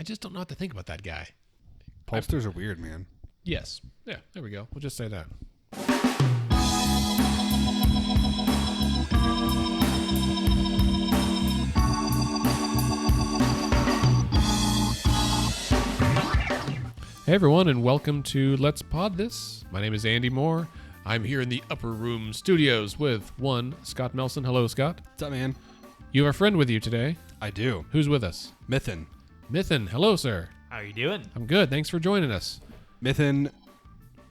I just don't know what to think about that guy. Pollsters are weird, man. Yes. Yeah, there we go. We'll just say that. Hey everyone, and welcome to Let's Pod This. My name is Andy Moore. I'm here in the Upper Room Studios with one Scott Melson. Hello, Scott. What's up, man? You have a friend with you today. I do. Who's with us? Mithun. Mithun. Hello, sir. How are you doing? I'm good. Thanks for joining us. Mithun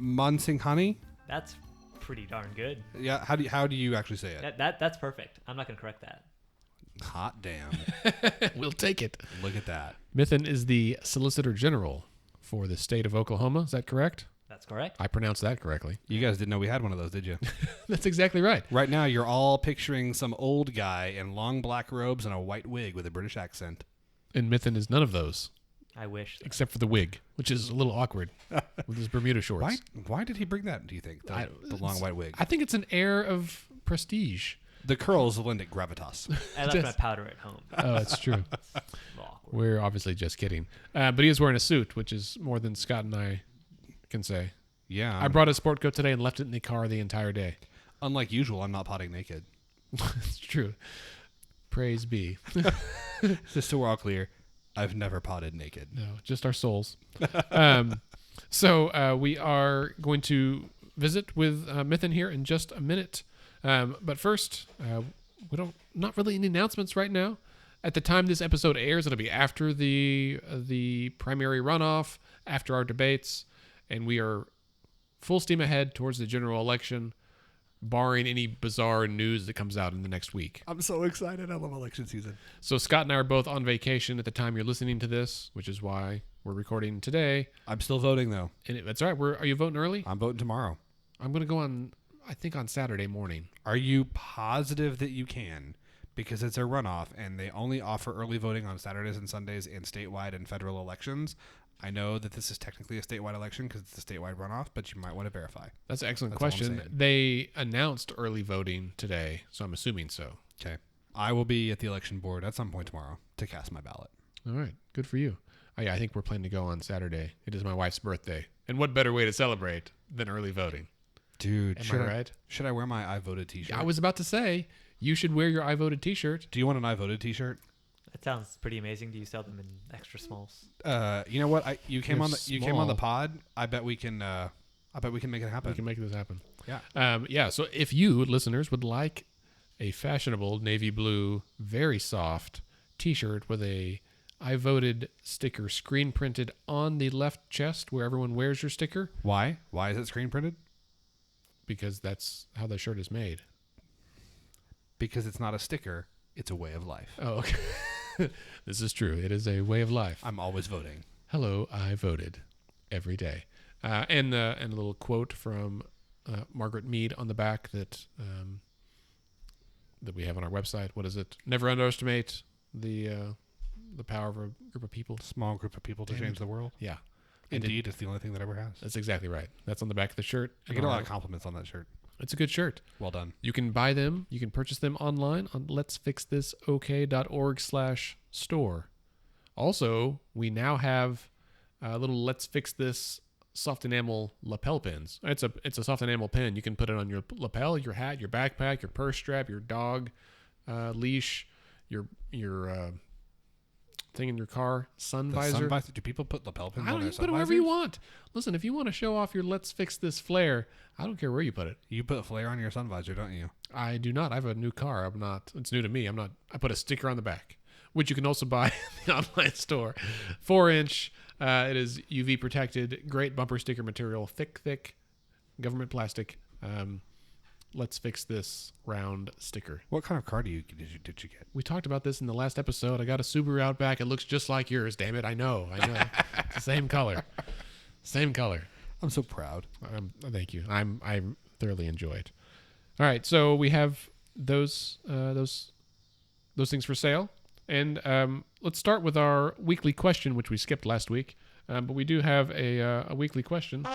Mansinghani? That's pretty darn good. Yeah, how do you actually say it? That's perfect. I'm not going to correct that. Hot damn. We'll take it. Look at that. Mithun is the Solicitor General for the state of Oklahoma. Is that correct? That's correct. I pronounced that correctly. You guys didn't know we had one of those, did you? That's exactly right. Right now, you're all picturing some old guy in long black robes and a white wig with a British accent. And Mithun is none of those, I wish. except for the wig, which is a little awkward with his Bermuda shorts. Why did he bring that, do you think? The long white wig. I think it's an air of prestige. The curls lend it gravitas. I left my powder at home. Oh, that's true. A little awkward. We're obviously just kidding. But he is wearing a suit, which is more than Scott and I can say. Yeah. I brought a sport coat today and left it in the car the entire day. Unlike usual, I'm not potting naked. It's true. Praise be. Just so we're all clear, I've never potted naked. No, just our souls. So we are going to visit with Mithun here in just a minute. But first, not really any announcements right now. At the time this episode airs, it'll be after the primary runoff, after our debates, and we are full steam ahead towards the general election, barring any bizarre news that comes out in the next week. I'm so excited. I love election season. So Scott and I are both on vacation at the time you're listening to this, which is why we're recording today. I'm still voting, though. And that's all right. Are you voting early? I'm voting tomorrow. I'm going to go on, I think, on Saturday morning. Are you positive that you can? Because it's a runoff, and they only offer early voting on Saturdays and Sundays in statewide and federal elections. I know that this is technically a statewide election because it's a statewide runoff, but you might want to verify. That's an excellent That's all I'm question. saying. They announced early voting today, so I'm assuming so. Okay. I will be at the election board at some point tomorrow to cast my ballot. All right. Good for you. I think we're planning to go on Saturday. It is my wife's birthday. And what better way to celebrate than early voting? Dude, Am I right? Should I wear my I voted t-shirt? I was about to say, you should wear your I voted t-shirt. Do you want an I voted t-shirt? That sounds pretty amazing. Do you sell them in extra smalls? You know what? You came on the small. pod. I bet we can make it happen. We can make this happen. Yeah. So if you, listeners, would like a fashionable navy blue, very soft t-shirt with a I voted sticker screen printed on the left chest where everyone wears your sticker. Why? Why is it screen printed? Because that's how the shirt is made. Because it's not a sticker. It's a way of life. Oh, okay. This is true. It is a way of life. I'm always voting. Hello, I voted every day. And a little quote from Margaret Mead on the back that we have on our website. What is it? Never underestimate the power of a group of people. Small group of people to change the world. Yeah. Indeed, it's the only thing that ever has. That's exactly right. That's on the back of the shirt. I get a lot of compliments on that shirt. It's a good shirt. Well done. You can buy them. You can purchase them online on letsfixthisok.org/store. Also, we now have a little Let's Fix This soft enamel lapel pins. It's a soft enamel pin. You can put it on your lapel, your hat, your backpack, your purse strap, your dog leash, your thing in your car, sun visor. Do people put lapel pins I on don't their you sun put it wherever you visors? want. Listen, if you want to show off your Let's Fix This flair, I don't care where you put it. You put a flare on your sun visor, don't you? I do not. I have a new car. It's new to me. I put a sticker on the back, which you can also buy in the online store. 4-inch. It is UV protected. Great bumper sticker material. Thick government plastic. Let's Fix This round sticker. What kind of car did you get? We talked about this in the last episode. I got a Subaru Outback. It looks just like yours. Damn it. I know. It's the same color. Same color. I'm so proud. Thank you. I thoroughly enjoy it. All right, so we have those things for sale, and let's start with our weekly question, which we skipped last week. But we do have a weekly question.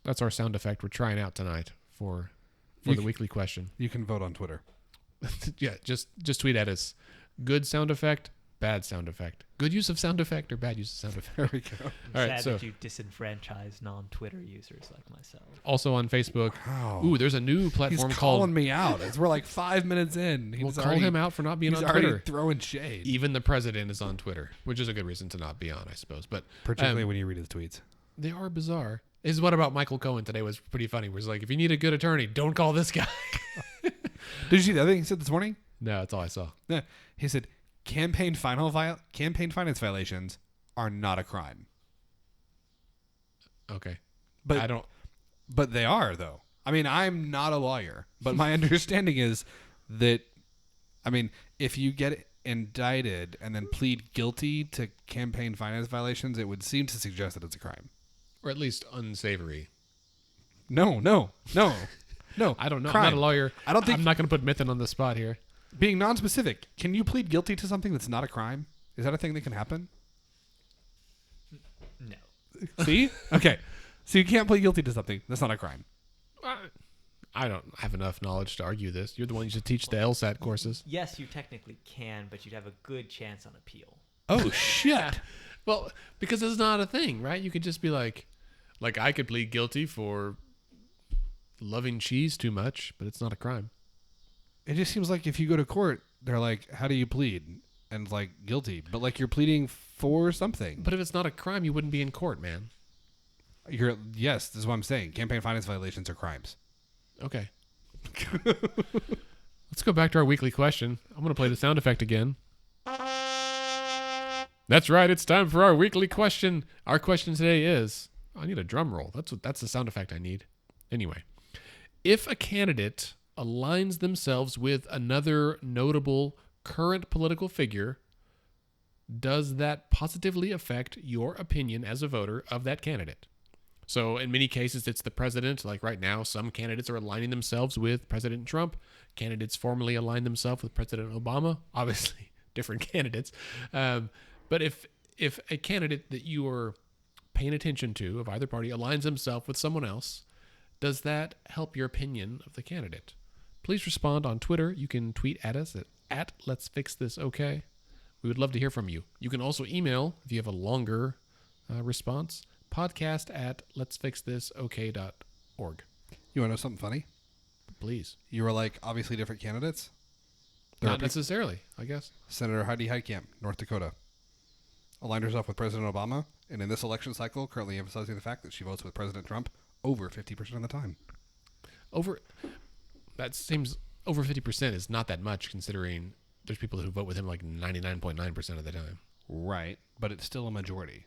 That's our sound effect we're trying out tonight for the weekly question. You can vote on Twitter. Yeah, just tweet at us. Good sound effect, Bad sound effect. Good use of sound effect or bad use of sound effect? There we go. All right, Sad so that you disenfranchise non-Twitter users like myself. also on Facebook. Wow. Ooh, there's a new He's platform calling called. me out. We're like 5 minutes in. We'll call him out for not being He's on already Twitter. throwing shade. Even the president is on Twitter, which is a good reason to not be on, I suppose. But Particularly when you read his tweets. they are bizarre. Is what about Michael Cohen today was pretty funny. Where he's like, if you need a good attorney, don't call this guy. Did you see the other thing he said this morning? No, that's all I saw. Yeah. He said campaign finance violations are not a crime. Okay, But I don't. But they are, though. I mean, I'm not a lawyer, but my understanding is that, I mean, if you get indicted and then plead guilty to campaign finance violations, it would seem to suggest that it's a crime. Or at least unsavory. No. I don't know. Crime. I'm not a lawyer. I don't think I'm not going to put Mithun on the spot here. being non-specific. Can you plead guilty to something that's not a crime? Is that a thing that can happen? No. See? Okay. So you can't plead guilty to something that's not a crime. I don't have enough knowledge to argue this. You're the one who should teach the LSAT courses. Yes, you technically can, but you'd have a good chance on appeal. Oh, shit. Well, because it's not a thing, right? You could just be like I could plead guilty for loving cheese too much, but it's not a crime. It just seems like if you go to court, they're like, how do you plead? And it's like, guilty. But like you're pleading for something. But if it's not a crime, you wouldn't be in court, man. Yes, this is what I'm saying. Campaign finance violations are crimes. Okay. Let's go back to our weekly question. I'm going to play the sound effect again. That's right. It's time for our weekly question. Our question today is, I need a drum roll. That's the sound effect I need. Anyway, if a candidate aligns themselves with another notable current political figure, does that positively affect your opinion as a voter of that candidate? So in many cases, it's the president. Like right now, some candidates are aligning themselves with President Trump. Candidates formerly align themselves with President Obama. Obviously, different candidates. But if a candidate that you are paying attention to of either party aligns himself with someone else, does that help your opinion of the candidate? Please respond on Twitter. You can tweet at us at Let's Fix This Okay. We would love to hear from you. You can also email if you have a longer response. Podcast at letsfixthisok.org. You want to know something funny? Please. You were like, obviously different candidates. Not necessarily, I guess. Senator Heidi Heitkamp, North Dakota, aligned herself with President Obama, and in this election cycle, currently emphasizing the fact that she votes with President Trump over 50% of the time. That seems over 50% is not that much considering there's people who vote with him like 99.9% of the time. Right, but it's still a majority.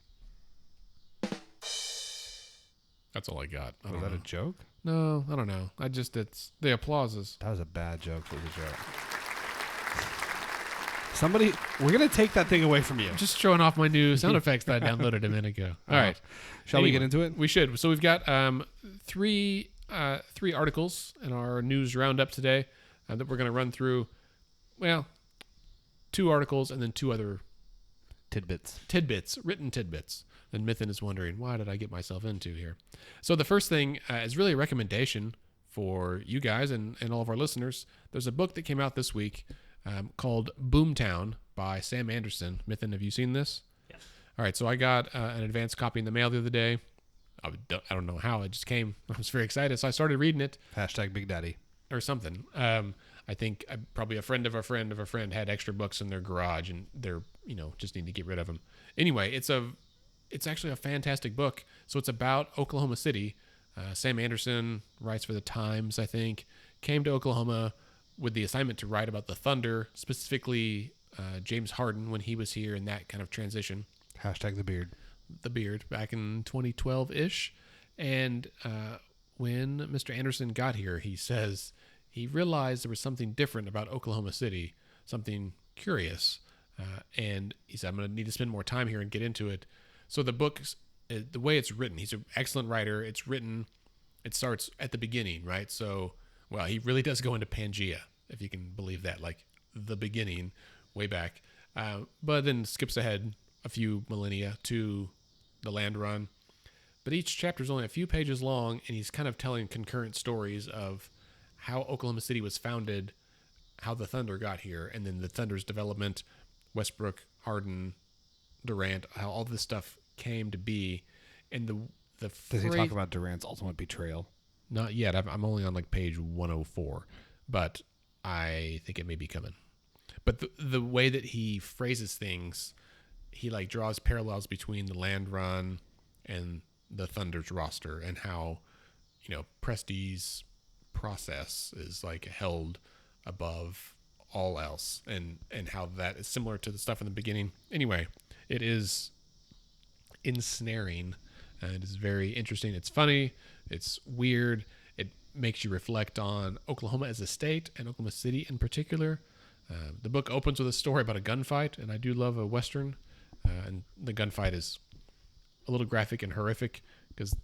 That's all I got. I Was don't that know. a joke? No, I don't know. It's the applauses. That was a bad joke. It was a joke. Somebody, we're going to take that thing away from you. I'm just showing off my new sound effects that I downloaded a minute ago. All right. Shall we get into it? We should. So we've got three articles in our news roundup today that we're going to run through. Well, 2 articles and then 2 other tidbits, written tidbits. And Mithun is wondering, why did I get myself into here? So the first thing is really a recommendation for you guys and all of our listeners. There's a book that came out this week called Boomtown by Sam Anderson. Mithun, have you seen this? Yes. All right, so I got an advanced copy in the mail the other day. I don't know how. It just came. I was very excited, so I started reading it. Hashtag Big Daddy. Or something. I think probably a friend of a friend of a friend had extra books in their garage, and they're just need to get rid of them. Anyway, it's actually a fantastic book. So it's about Oklahoma City. Sam Anderson writes for the Times, I think. Came to Oklahoma with the assignment to write about the Thunder, specifically James Harden when he was here and that kind of transition. Hashtag the beard. The beard back in 2012-ish. And when Mr. Anderson got here, he says he realized there was something different about Oklahoma City, something curious. And he said, I'm going to need to spend more time here and get into it. So the book, the way it's written, he's an excellent writer. It starts at the beginning, right? So, well, he really does go into Pangea, if you can believe that, like the beginning, way back. But then skips ahead a few millennia to the land run. But each chapter is only a few pages long, and he's kind of telling concurrent stories of how Oklahoma City was founded, how the Thunder got here, and then the Thunder's development, Westbrook Hardin, Durant, how all this stuff came to be, and the Does he phrase, talk about Durant's ultimate betrayal? not yet. I'm only on like page 104, but I think it may be coming. But the way that he phrases things, he like draws parallels between the Land Run and the Thunder's roster, and how Presti's process is like held above all else, and how that is similar to the stuff in the beginning. Anyway, it is ensnaring. It is very interesting. It's funny. It's weird. It makes you reflect on Oklahoma as a state and Oklahoma City in particular. The book opens with a story about a gunfight, and I do love a Western. And the gunfight is a little graphic and horrific because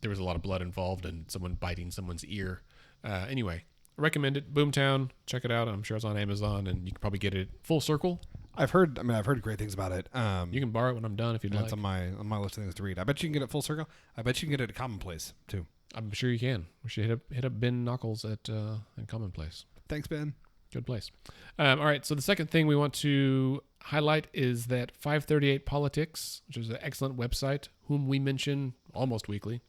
there was a lot of blood involved and someone biting someone's ear. Anyway, I recommend it. Boomtown. Check it out. I'm sure it's on Amazon, and you can probably get it Full Circle. I've heard great things about it. You can borrow it when I'm done if you'd like. It's on my list of things to read. I bet you can get it Full Circle. I bet you can get it at Commonplace too. I'm sure you can. We should hit up Ben Knuckles at Commonplace. Thanks, Ben. Good place. All right. So the second thing we want to highlight is that 538 Politics, which is an excellent website, whom we mention almost weekly.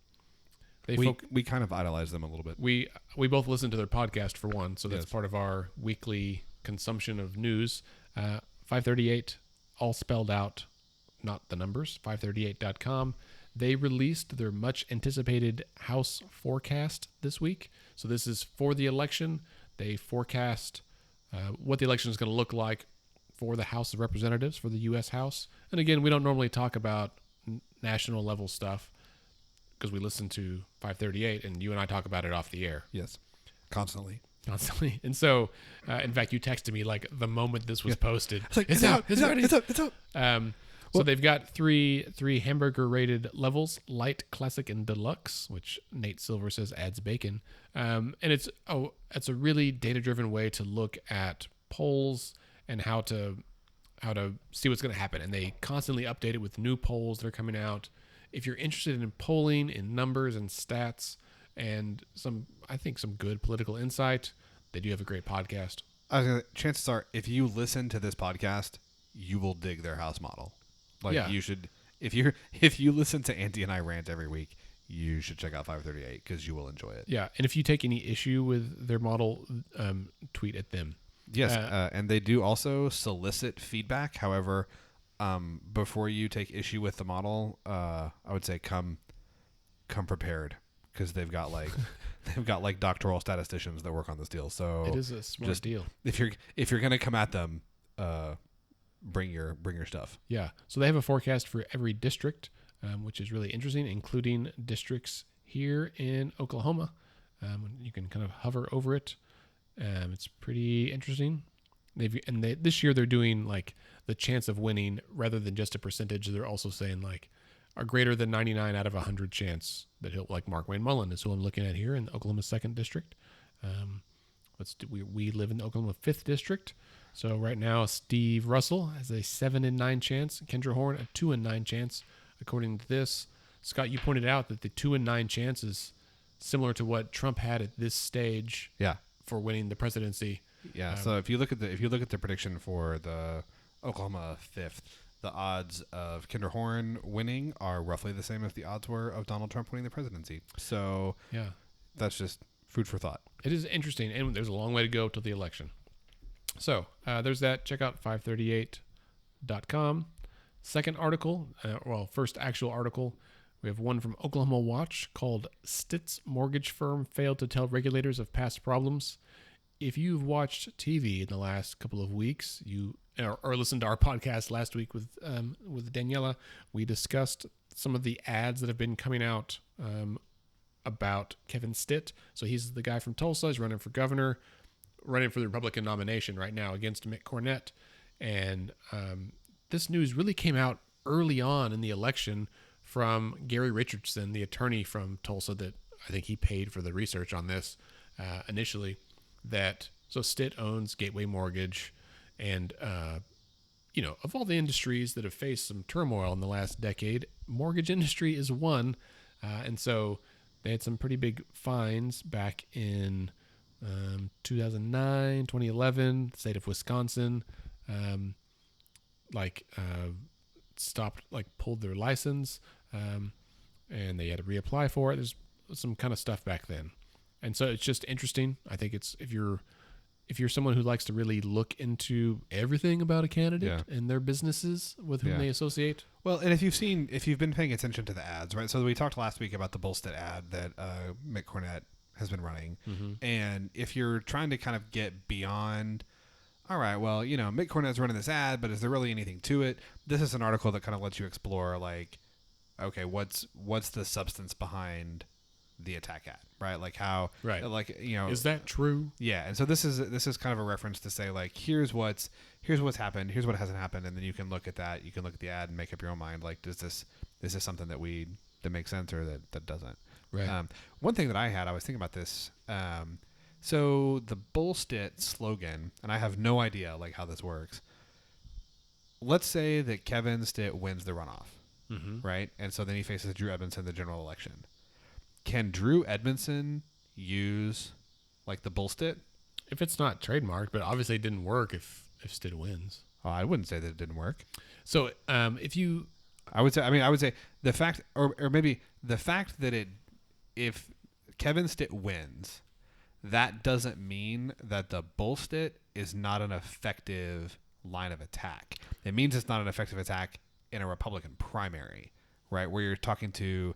We kind of idolize them a little bit. We both listen to their podcast for one, so that's Yes. part of our weekly consumption of news. 538, all spelled out, not the numbers, 538.com. They released their much anticipated House forecast this week. So this is for the election. They forecast what the election is going to look like for the House of Representatives, for the U.S. House. And again, we don't normally talk about national level stuff because we listen to 538, and you and I talk about it off the air. Yes, constantly. And so, in fact, you texted me like the moment this was posted. It's like, It's out. It's out. So they've got three hamburger rated levels: light, classic, and deluxe. Which Nate Silver says adds bacon. And it's a really data driven way to look at polls and how to see what's going to happen. And they constantly update it with new polls that are coming out. If you're interested in polling, in numbers and stats, and some good political insight, they do have a great podcast. Chances are, if you listen to this podcast, you will dig their house model. You should. If you listen to Andy and I rant every week, you should check out 538 because you will enjoy it. Yeah, and if you take any issue with their model, tweet at them. Yes, and they do also solicit feedback. However, before you take issue with the model, I would say come prepared because they've got like doctoral statisticians that work on this deal. So It is a smart deal. if you're gonna come at them, bring your stuff. Yeah, so they have a forecast for every district, which is really interesting, including districts here in Oklahoma. You can kind of hover over it. It's pretty interesting. This year they're doing like the chance of winning rather than just a percentage. They're also saying like a greater than 99 out of 100 chance that he'll, like Mark Wayne Mullen is who I'm looking at here in Oklahoma's 2nd district. We live in the Oklahoma 5th district. So right now Steve Russell has a 7 in 9 chance. Kendra Horn a 2 in 9 chance. According to this, Scott, you pointed out that the 2 in 9 chance is similar to what Trump had at this stage. Yeah. For winning the presidency. Yeah. So if you look at the prediction for the Oklahoma 5th, the odds of Kendra Horn winning are roughly the same as the odds were of Donald Trump winning the presidency. So yeah, that's just food for thought. It is interesting, and there's a long way to go till the election. So there's that. Check out 538.com. Second article, first actual article, we have one from Oklahoma Watch called Stitt's Mortgage Firm Failed to Tell Regulators of Past Problems. If you've watched TV in the last couple of weeks, or listened to our podcast last week with Daniela, we discussed some of the ads that have been coming out about Kevin Stitt. So he's the guy from Tulsa. He's running for governor, running for the Republican nomination right now against Mitt Cornett. And this news really came out early on in the election from Gary Richardson, the attorney from Tulsa that I think he paid for the research on this initially. So Stitt owns Gateway Mortgage, and of all the industries that have faced some turmoil in the last decade, mortgage industry is one. And so they had some pretty big fines back in 2009, 2011, the state of Wisconsin stopped, pulled their license, and they had to reapply for it. There's some kind of stuff back then, and so it's just interesting. I think it's if you're someone who likes to really look into everything about a candidate and their businesses with whom they associate. Well, and if you've been paying attention to the ads, right? So we talked last week about the Bullstit ad that Mick Cornett has been running, and if you're trying to kind of get beyond, all right, well, Mick Cornett's running this ad, but is there really anything to it? This is an article that kind of lets you explore, okay, what's the substance behind the attack ad, right? Like how, is that true? Yeah, and so this is kind of a reference to say here's what's happened, here's what hasn't happened, and then you can look at that, you can look at the ad and make up your own mind. Is this something that makes sense or that doesn't? Right. One thing that I was thinking about this. So the Bullstit slogan, and I have no idea how this works. Let's say that Kevin Stitt wins the runoff, right? And so then he faces Drew Edmondson in the general election. Can Drew Edmondson use the Bullstit? If it's not trademarked, but obviously it didn't work if Stitt wins. Oh, I wouldn't say that it didn't work. So I would say the fact, or maybe the fact that if Kevin Stitt wins, that doesn't mean that the Bullstit is not an effective line of attack. It means it's not an effective attack in a Republican primary, right? Where you're talking to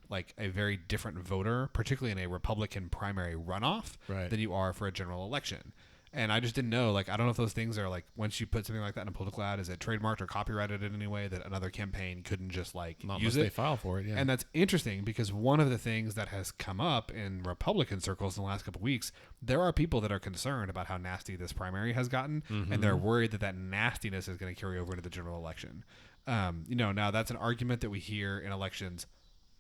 a very different voter, particularly in a Republican primary runoff, than you are for a general election. And I just didn't know, I don't know if those things are once you put something like that in a political ad, is it trademarked or copyrighted in any way that another campaign couldn't just not use unless it? They file for it, yeah. And that's interesting because one of the things that has come up in Republican circles in the last couple of weeks, there are people that are concerned about how nasty this primary has gotten, and they're worried that nastiness is going to carry over into the general election. Now that's an argument that we hear in elections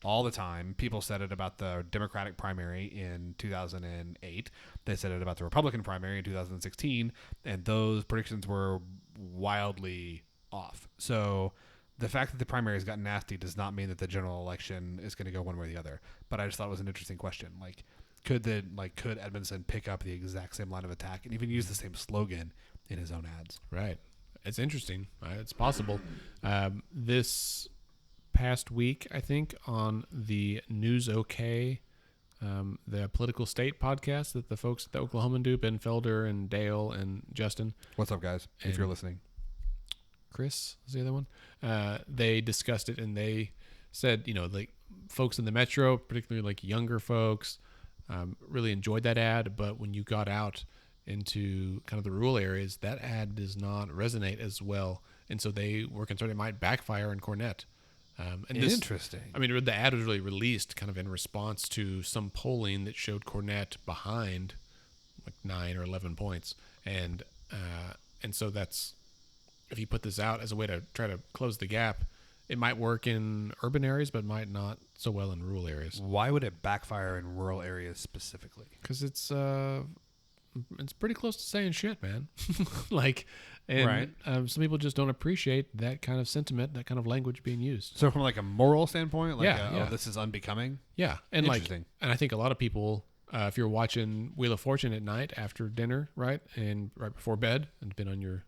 all the time. People said it about the Democratic primary in 2008. They said it about the Republican primary in 2016, and those predictions were wildly off. So the fact that the primary has gotten nasty does not mean that the general election is going to go one way or the other. But I just thought it was an interesting question. Could Edmondson pick up the exact same line of attack and even use the same slogan in his own ads? Right. It's interesting. It's possible. This past week, I think, on the News OK, the Political State podcast that the folks at the Oklahoman do, Ben Felder and Dale and Justin. What's up, guys? And if you're listening. Chris is the other one. They discussed it, and they said, folks in the metro, particularly younger folks, really enjoyed that ad, but when you got out into kind of the rural areas, that ad does not resonate as well, and so they were concerned it might backfire in Cornett. Interesting. The ad was really released kind of in response to some polling that showed Cornett behind 9 or 11 points. And so that's, if you put this out as a way to try to close the gap, it might work in urban areas, but might not so well in rural areas. Why would it backfire in rural areas specifically? Because it's pretty close to saying shit, man. Some people just don't appreciate that kind of sentiment, that kind of language being used. So from a moral standpoint, yeah. This is unbecoming. Yeah, and interesting. And I think a lot of people, if you're watching Wheel of Fortune at night after dinner, right, and right before bed, and depending on your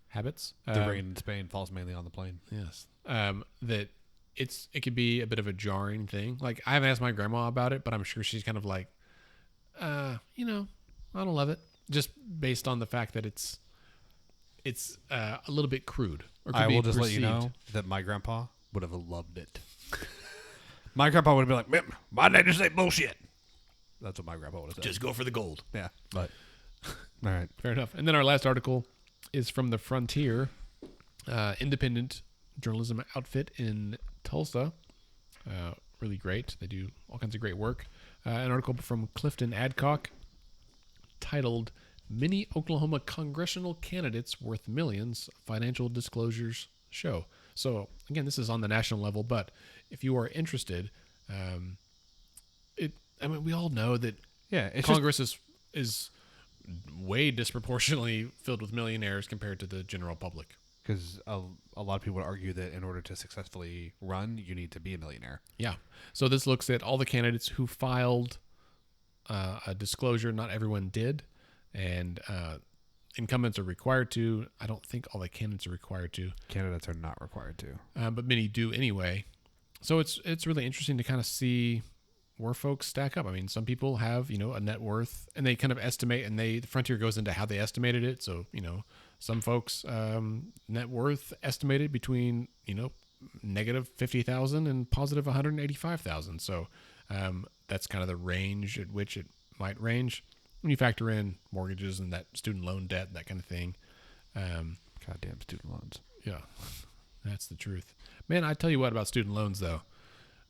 habits, the rain in Spain falls mainly on the plain. Yes, that it could be a bit of a jarring thing. I haven't asked my grandma about it, but I'm sure she's kind of I don't love it, just based on the fact that it's a little bit crude. Or I will just let you know that my grandpa would have loved it. My grandpa would have been like, "My dad just say bullshit." That's what my grandpa would have said. Just go for the gold. Yeah, but all right, fair enough. And then our last article is from the Frontier, independent journalism outfit in Tulsa. Really great. They do all kinds of great work. An article from Clifton Adcock titled "Many Oklahoma Congressional Candidates Worth Millions, Financial Disclosures Show." So again, this is on the national level, but if you are interested, we all know that Congress is way disproportionately filled with millionaires compared to the general public. Because a lot of people would argue that in order to successfully run, you need to be a millionaire. Yeah. So this looks at all the candidates who filed a disclosure. Not everyone did. And incumbents are required to. I don't think all the candidates are required to, Candidates are not required to. but many do anyway. So it's really interesting to kind of see where folks stack up. I mean, some people have, a net worth, and they kind of estimate, and the Frontier goes into how they estimated it. So, some folks net worth estimated between, negative 50,000 and positive 185,000. So that's kind of the range at which it might range when you factor in mortgages and that student loan debt, that kind of thing. Goddamn student loans. Yeah, that's the truth. Man, I tell you what about student loans, though,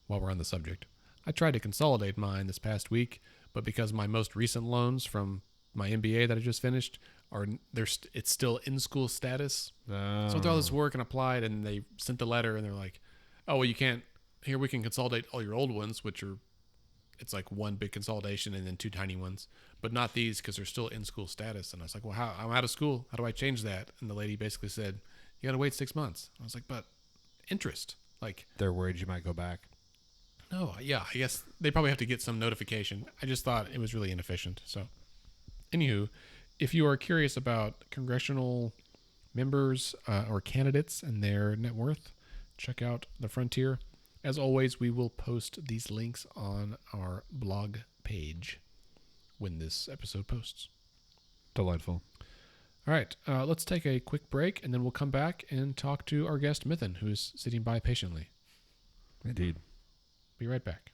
while we're on the subject. I tried to consolidate mine this past week, but because my most recent loans from my MBA that I just finished it's still in school status. Oh. So I did all this work and applied, and they sent the letter, and they're like, "Oh, well, you can't. Here we can consolidate all your old ones, it's like one big consolidation and then two tiny ones, but not these because they're still in school status." And I was like, "Well, I'm out of school. How do I change that?" And the lady basically said, "You got to wait 6 months." I was like, "But interest, like." They're worried you might go back. No, yeah, I guess they probably have to get some notification. I just thought it was really inefficient. So, anywho, if you are curious about congressional members or candidates and their net worth, check out The Frontier. As always, we will post these links on our blog page when this episode posts. Delightful. All right, let's take a quick break, and then we'll come back and talk to our guest, Mithun, who is sitting by patiently. Indeed. Be right back.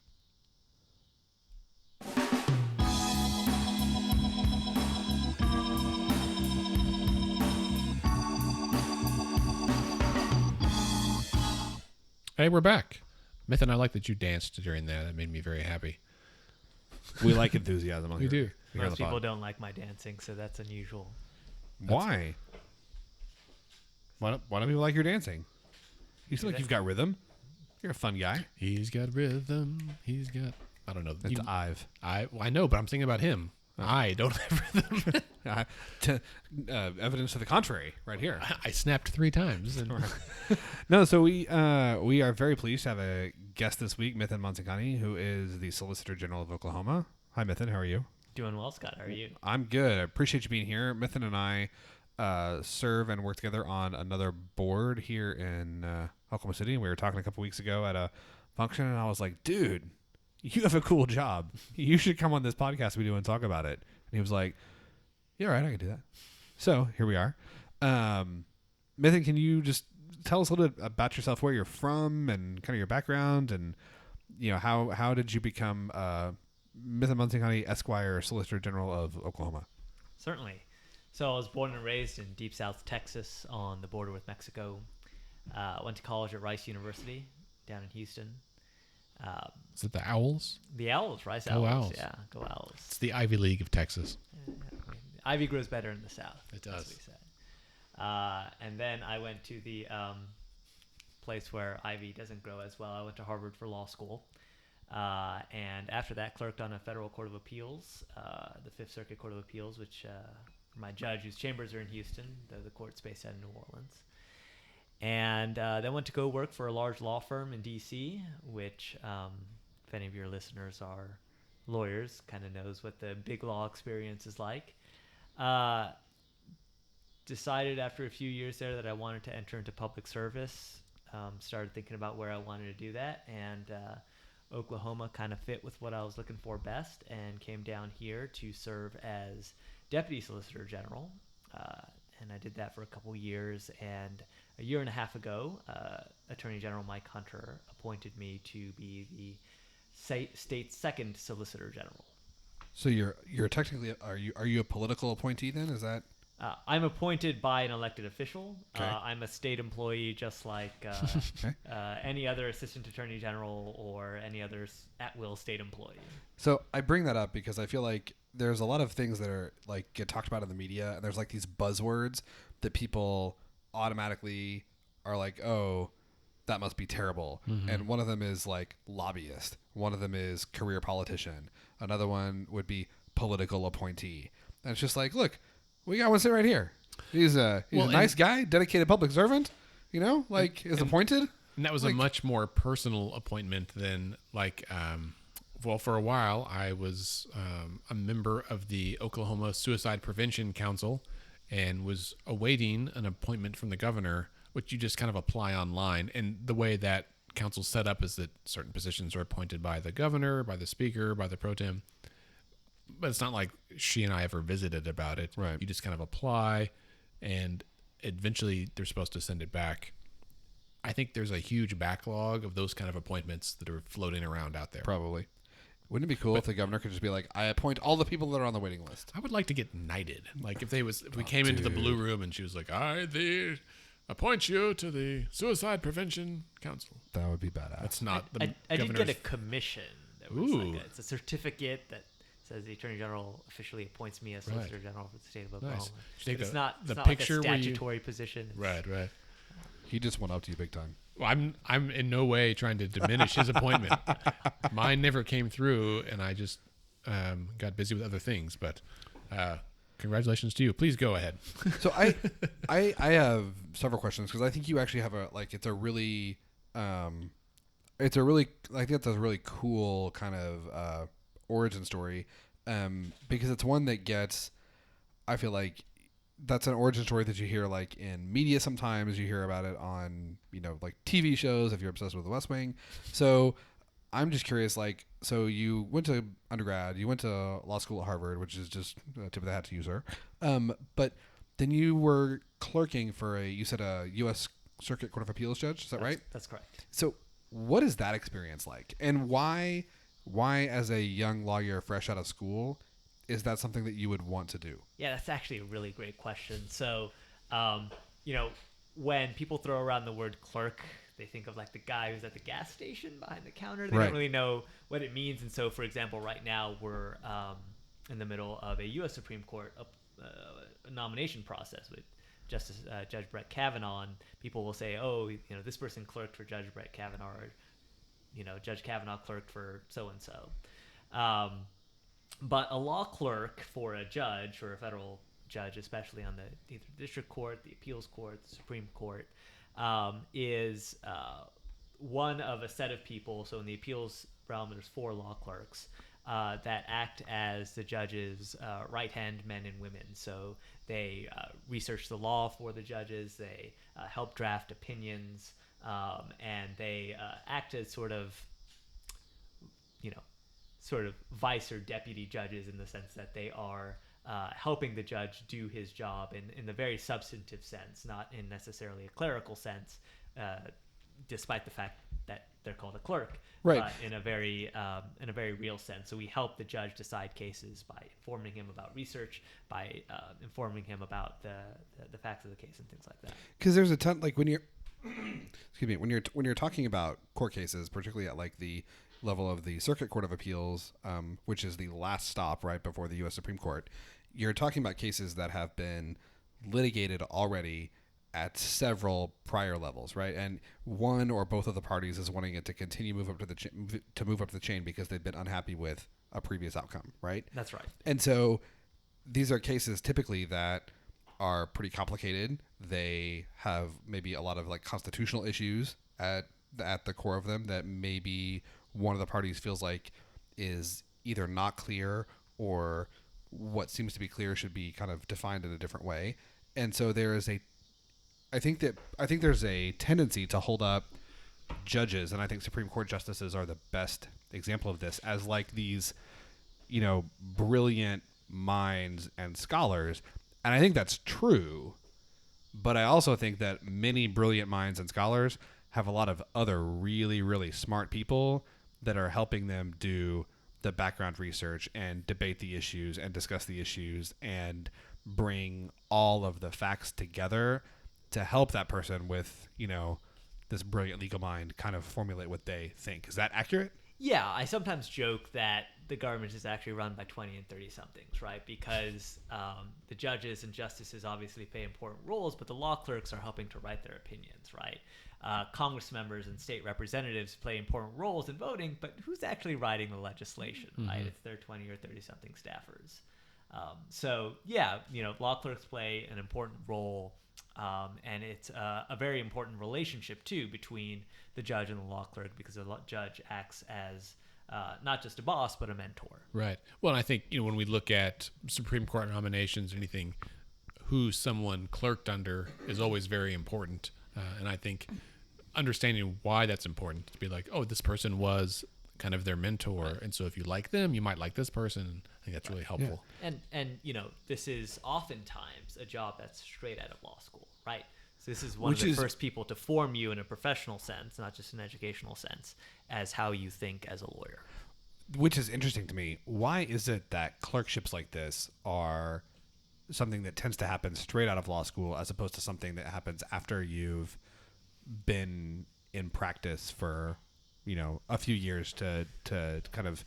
Hey, we're back. Mithun, I like that you danced during that. That made me very happy. We like enthusiasm on We here. do. Here on Most the pod. people don't like my dancing, so that's unusual. Why? Why don't people like your dancing? You seem like you've got rhythm. You're a fun guy. He's got rhythm. I don't know. It's Ive. I know, but I'm thinking about him. I don't have rhythm. Evidence to the contrary, right here. I snapped 3 times. And No, so we are very pleased to have a guest this week, Mithun Mansinghani, who is the Solicitor General of Oklahoma. Hi, Mithun. How are you? Doing well, Scott. How are you? I'm good. I appreciate you being here. Mithun and I serve and work together on another board here in Oklahoma City. We were talking a couple weeks ago at a function, and I was like, dude, you have a cool job. You should come on this podcast we do and talk about it. And he was like, yeah, all right, I can do that. So here we are. Mithun, can you just tell us a little bit about yourself, where you're from and kind of your background, and how did you become Mithun Mansinghani, Esquire, Solicitor General of Oklahoma? Certainly. So I was born and raised in Deep South Texas on the border with Mexico. Went to college at Rice University down in Houston. is it the Owls? The Owls, Rice Go Owls. Owls. Yeah, go Owls. It's the Ivy League of Texas. Ivy grows better in the South. It That's does. what he said. And then I went to the place where Ivy doesn't grow as well. I went to Harvard for law school. And after that, clerked on a federal court of appeals, the Fifth Circuit Court of Appeals, which my judge, whose chambers are in Houston, the court's based out of New Orleans. And then went to go work for a large law firm in D.C., which, if any of your listeners are lawyers, kind of knows what the big law experience is like. Decided after a few years there that I wanted to enter into public service. Started thinking about where I wanted to do that, and Oklahoma kind of fit with what I was looking for best, and came down here to serve as Deputy Solicitor General. And I did that for a couple years, and a year and a half ago, Attorney General Mike Hunter appointed me to be the state's second Solicitor General. So you're technically are you a political appointee then? Is that? I'm appointed by an elected official. Okay. I'm a state employee, just like Okay. any other assistant attorney general or any other at-will state employee. So I bring that up because I feel like there's a lot of things that are like get talked about in the media, and there's like these buzzwords that people automatically are like, oh, that must be terrible. Mm-hmm. And one of them is like lobbyist. One of them is career politician. Another one would be political appointee. And it's just like, look, we got one sitting right here. He's a nice guy, dedicated public servant, is appointed. And that was a much more personal appointment than for a while I was a member of the Oklahoma Suicide Prevention Council, and was awaiting an appointment from the governor, which you just kind of apply online. And the way that council's set up is that certain positions are appointed by the governor, by the speaker, by the pro tem. But it's not like she and I ever visited about it. Right. You just kind of apply, and eventually they're supposed to send it back. I think there's a huge backlog of those kind of appointments that are floating around out there. Probably. Wouldn't it be cool if the governor could just be like, I appoint all the people that are on the waiting list? I would like to get knighted. Like if we came into the blue room and she was like, I appoint you to the Suicide Prevention Council. That would be badass. That's not the I did governor's. get a commission. That was Ooh. it's a certificate that says the Attorney General officially appoints me as Right. Solicitor General for the state of Oklahoma. Nice. You take But it's the- not, the it's not picture like a where you- statutory position. It's- Right. He just went up to you big time. Well, I'm in no way trying to diminish his appointment. Mine never came through, and I just got busy with other things. But congratulations to you. Please go ahead. So I have several questions because I think you actually have it's a really I think that's a really cool kind of origin story because it's one that gets, I feel like that's an origin story that you hear like in media sometimes. You hear about it on, like TV shows if you're obsessed with the West Wing. So I'm just curious, so you went to undergrad, you went to law school at Harvard, which is just a tip of the hat to you, sir. But then you were clerking for a U.S. Circuit Court of Appeals judge. Is that right? That's correct. So what is that experience like? And why as a young lawyer fresh out of school, is that something that you would want to do? Yeah, that's actually a really great question. So, when people throw around the word clerk, they think of like the guy who's at the gas station behind the counter. They Right. don't really know what it means. And so, for example, right now we're in the middle of a U.S. Supreme Court nomination process with Judge Brett Kavanaugh. And people will say, oh, this person clerked for Judge Brett Kavanaugh, or, Judge Kavanaugh clerked for so-and-so. But a law clerk for a judge or a federal judge, especially on either the district court, the appeals court, the Supreme Court, is one of a set of people. So in the appeals realm, there's 4 law clerks that act as the judge's right-hand men and women. So they research the law for the judges, they help draft opinions, and they act as sort of vice or deputy judges in the sense that they are helping the judge do his job in the very substantive sense, not in necessarily a clerical sense, despite the fact that they're called a clerk, Right. but in a very real sense. So we help the judge decide cases by informing him about research, by informing him about the facts of the case and things like that. Because there's a ton, like when you're, excuse me, when you're talking about court cases, particularly at like the level of the Circuit Court of Appeals, which is the last stop right before the U.S. Supreme Court, you're talking about cases that have been litigated already at several prior levels, right? And one or both of the parties is wanting it to continue move up to the chain because they've been unhappy with a previous outcome, right? That's right. And so these are cases typically that are pretty complicated. They have maybe a lot of like constitutional issues at the core of them that maybe one of the parties feels like is either not clear or what seems to be clear should be kind of defined in a different way. And so I think there's a tendency to hold up judges, and I think Supreme Court justices are the best example of this, as like these, brilliant minds and scholars. And I think that's true, but I also think that many brilliant minds and scholars have a lot of other really, really smart people that are helping them do the background research and debate the issues and discuss the issues and bring all of the facts together to help that person with, this brilliant legal mind kind of formulate what they think. Is that accurate? Yeah, I sometimes joke that the government is actually run by 20 and 30 somethings, right? Because the judges and justices obviously play important roles, but the law clerks are helping to write their opinions, right? Congress members and state representatives play important roles in voting, but who's actually writing the legislation, right? It's their 20 or 30 something staffers. So yeah, law clerks play an important role, and it's a very important relationship too between the judge and the law clerk, because the judge acts as not just a boss but a mentor. Right. Well, and I think when we look at Supreme Court nominations, anything, who someone clerked under is always very important. And I think understanding why that's important to be like, oh, this person was kind of their mentor, and so if you like them, you might like this person. I think that's really helpful. And this is oftentimes a job that's straight out of law school, right? So this is one of the first people to form you in a professional sense, not just an educational sense, as how you think as a lawyer. Which is interesting to me. Why is it that clerkships like this are something that tends to happen straight out of law school as opposed to something that happens after you've been in practice for, a few years to kind of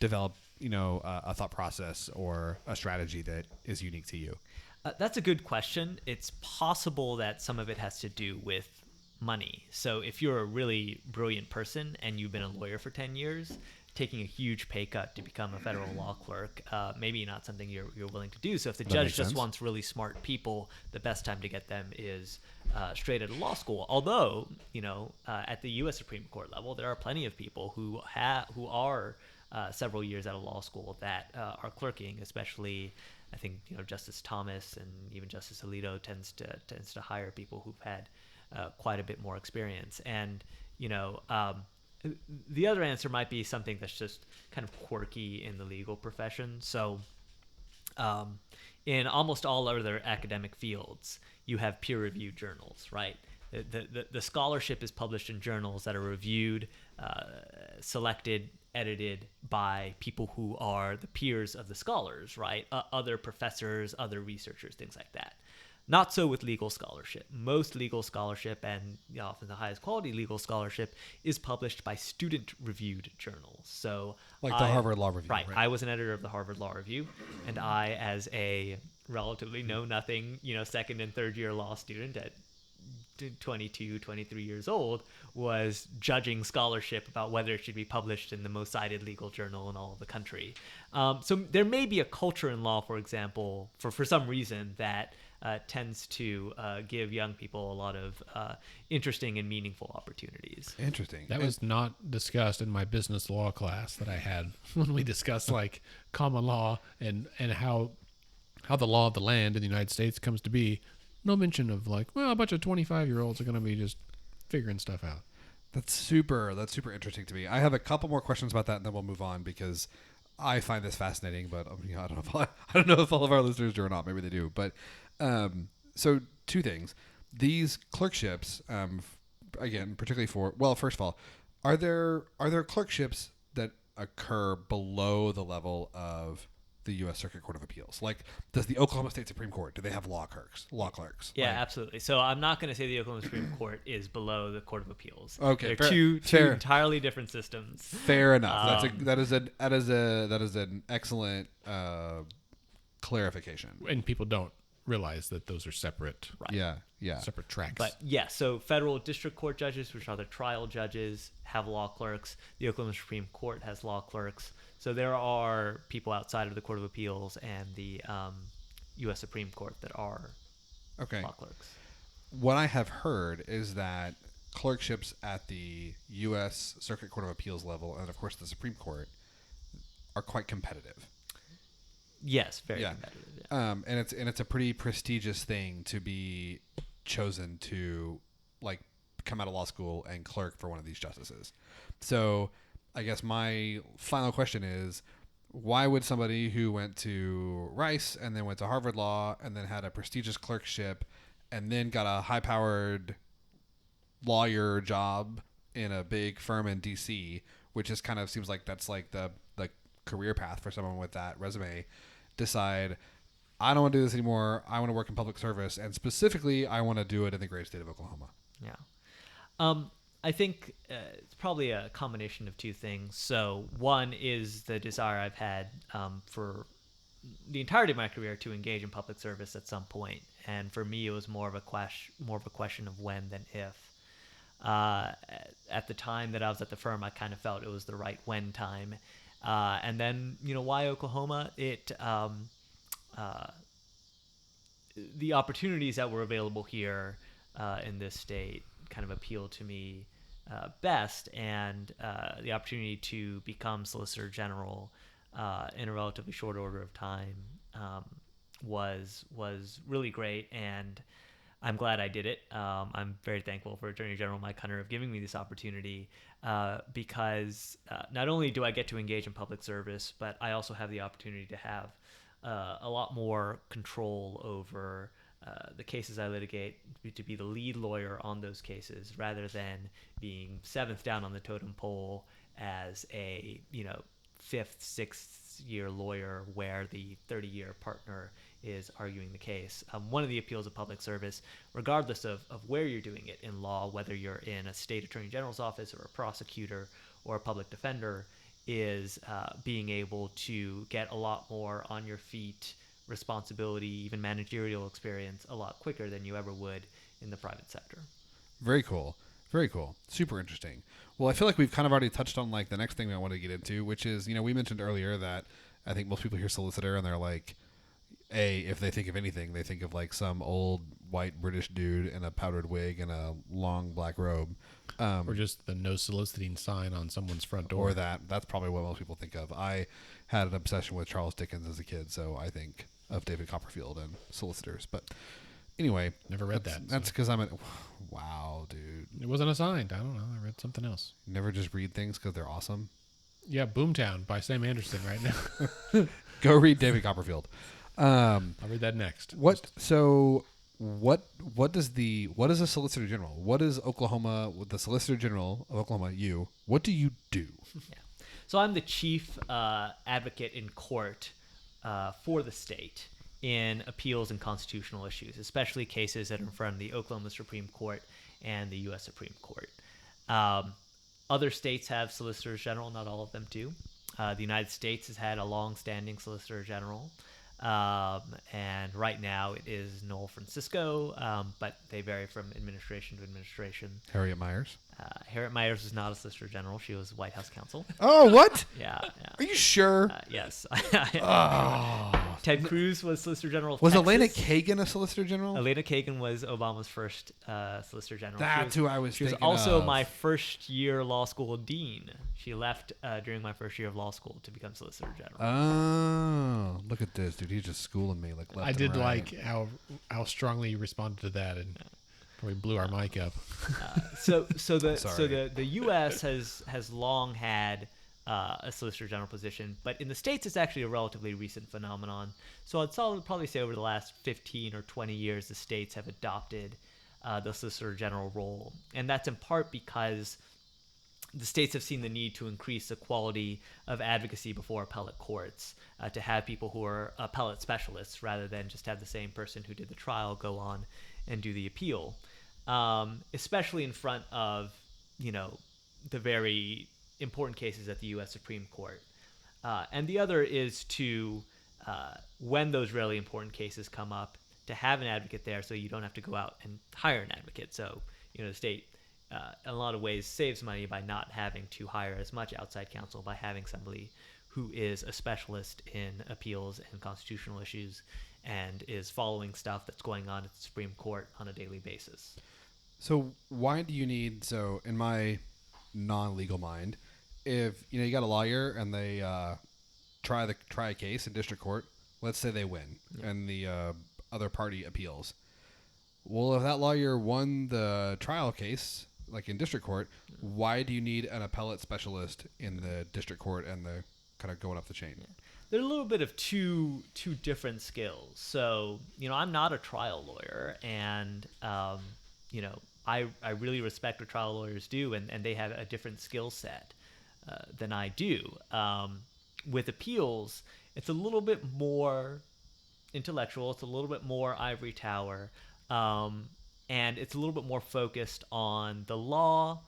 develop, a thought process or a strategy that is unique to you? That's a good question. It's possible that some of it has to do with money. So if you're a really brilliant person and you've been a lawyer for 10 years, taking a huge pay cut to become a federal law clerk, maybe not something you're willing to do. So if the judge just wants really smart people, the best time to get them is straight out of law school. Although, at the U.S. Supreme Court level, there are plenty of people who are several years out of law school that are clerking, especially I think Justice Thomas and even Justice Alito tends to hire people who've had quite a bit more experience. And the other answer might be something that's just kind of quirky in the legal profession. So in almost all other academic fields, you have peer-reviewed journals, right? The scholarship is published in journals that are reviewed, selected, edited by people who are the peers of the scholars, right? Other professors, other researchers, things like that. Not so with legal scholarship. Most legal scholarship, and often the highest quality legal scholarship, is published by student-reviewed journals. So, like the Harvard Law Review. Right. I was an editor of the Harvard Law Review, and I, as a relatively know-nothing, second and third year law student at 22, 23 years old, was judging scholarship about whether it should be published in the most cited legal journal in all of the country. So there may be a culture in law, for example, for some reason that tends to give young people a lot of interesting and meaningful opportunities. Interesting. That was not discussed in my business law class that I had when we discussed like common law and how the law of the land in the United States comes to be. No mention of like, well, a bunch of 25-year-olds are going to be just figuring stuff out. That's super interesting to me. I have a couple more questions about that, and then we'll move on because I find this fascinating. But I don't know if all of our listeners do or not. Maybe they do. But so two things: these clerkships, again, particularly first of all, are there clerkships that occur below the level of the U.S. Circuit Court of Appeals? Like, does the Oklahoma State Supreme Court, do they have law clerks? Yeah, absolutely. So I'm not going to say the Oklahoma Supreme Court is below the Court of Appeals. Okay, they're two entirely different systems. Fair enough. That is an excellent clarification. And people don't realize that those are separate. Right. Yeah. Separate tracks. But yeah, so federal district court judges, which are the trial judges, have law clerks. The Oklahoma Supreme Court has law clerks. So there are people outside of the Court of Appeals and the U.S. Supreme Court that are law clerks. What I have heard is that clerkships at the U.S. Circuit Court of Appeals level and, of course, the Supreme Court are quite competitive. Yes, very competitive. Yeah. And it's a pretty prestigious thing to be chosen to like come out of law school and clerk for one of these justices. So I guess my final question is, why would somebody who went to Rice and then went to Harvard Law and then had a prestigious clerkship and then got a high-powered lawyer job in a big firm in D.C., which just kind of seems like that's like the career path for someone with that resume, decide, I don't want to do this anymore. I want to work in public service, and specifically, I want to do it in the great state of Oklahoma. Yeah. I think it's probably a combination of two things. So one is the desire I've had for the entirety of my career to engage in public service at some point, and for me, it was more of a question of when than if. At the time that I was at the firm, I kind of felt it was the right when time. And then, why Oklahoma? The opportunities that were available here in this state kind of appealed to me best, and the opportunity to become Solicitor General in a relatively short order of time was really great, and I'm glad I did it. I'm very thankful for Attorney General Mike Hunter of giving me this opportunity because not only do I get to engage in public service, but I also have the opportunity to have a lot more control over the cases I litigate, to be the lead lawyer on those cases rather than being seventh down on the totem pole as a fifth, sixth year lawyer where the 30-year partner is arguing the case. One of the appeals of public service, regardless of where you're doing it in law, whether you're in a state attorney general's office or a prosecutor or a public defender, is being able to get a lot more on your feet responsibility, even managerial experience, a lot quicker than you ever would in the private sector. Very cool. Very cool. Super interesting. Well, I feel like we've kind of already touched on like the next thing I want to get into, which is, we mentioned earlier that I think most people hear solicitor and they're like, if they think of anything, they think of like some old white British dude in a powdered wig and a long black robe. Or just the no soliciting sign on someone's front door. Or that's probably what most people think of. I had an obsession with Charles Dickens as a kid, so I think of David Copperfield and solicitors. But anyway. Never read that. That's because wow, dude. It wasn't assigned. I don't know. I read something else. Never just read things because they're awesome. Yeah, Boomtown by Sam Anderson right now. Go read David Copperfield. I'll read that next. What is a Solicitor General? What is Oklahoma, the Solicitor General of Oklahoma, what do you do? Yeah. So I'm the chief advocate in court for the state in appeals and constitutional issues, especially cases that are in front of the Oklahoma Supreme Court and the U.S. Supreme Court. Other states have Solicitors General, not all of them do. The United States has had a long-standing Solicitor General. And right now it is Noel Francisco, but they vary from administration to administration. Harriet Myers. Harriet Myers was not a Solicitor General. She was White House counsel. Oh, what? Yeah. Are you sure? Yes. Oh. Ted Cruz was Solicitor General of Was Texas. Elena Kagan a Solicitor General? Elena Kagan was Obama's first Solicitor General. That's who I was She was thinking also of. my first year law school dean. She left during my first year of law school to become Solicitor General. Oh, look at this, dude. He's just schooling me like left I and did right. like how strongly you responded to that, and probably blew our mic up. So the U.S. has long had a Solicitor General position, but in the states it's actually a relatively recent phenomenon. So I'd probably say over the last 15 or 20 years, the states have adopted the Solicitor General role, and that's in part because the states have seen the need to increase the quality of advocacy before appellate courts, to have people who are appellate specialists rather than just have the same person who did the trial go on and do the appeal, especially in front of, the very important cases at the U.S. Supreme Court. And the other is to, when those really important cases come up, to have an advocate there so you don't have to go out and hire an advocate. So, the state in a lot of ways saves money by not having to hire as much outside counsel, by having somebody who is a specialist in appeals and constitutional issues and is following stuff that's going on at the Supreme Court on a daily basis. So why do you need, in my non-legal mind, if you got a lawyer and they try a case in district court, let's say they win, and the other party appeals. Well, if that lawyer won the trial case, like in district court, why do you need an appellate specialist in the district court and the kind of going up the chain? Yeah. They're a little bit of two different skills. So, I'm not a trial lawyer, and I really respect what trial lawyers do, and they have a different skill set than I do. With appeals, it's a little bit more intellectual. It's a little bit more ivory tower. And it's a little bit more focused on the law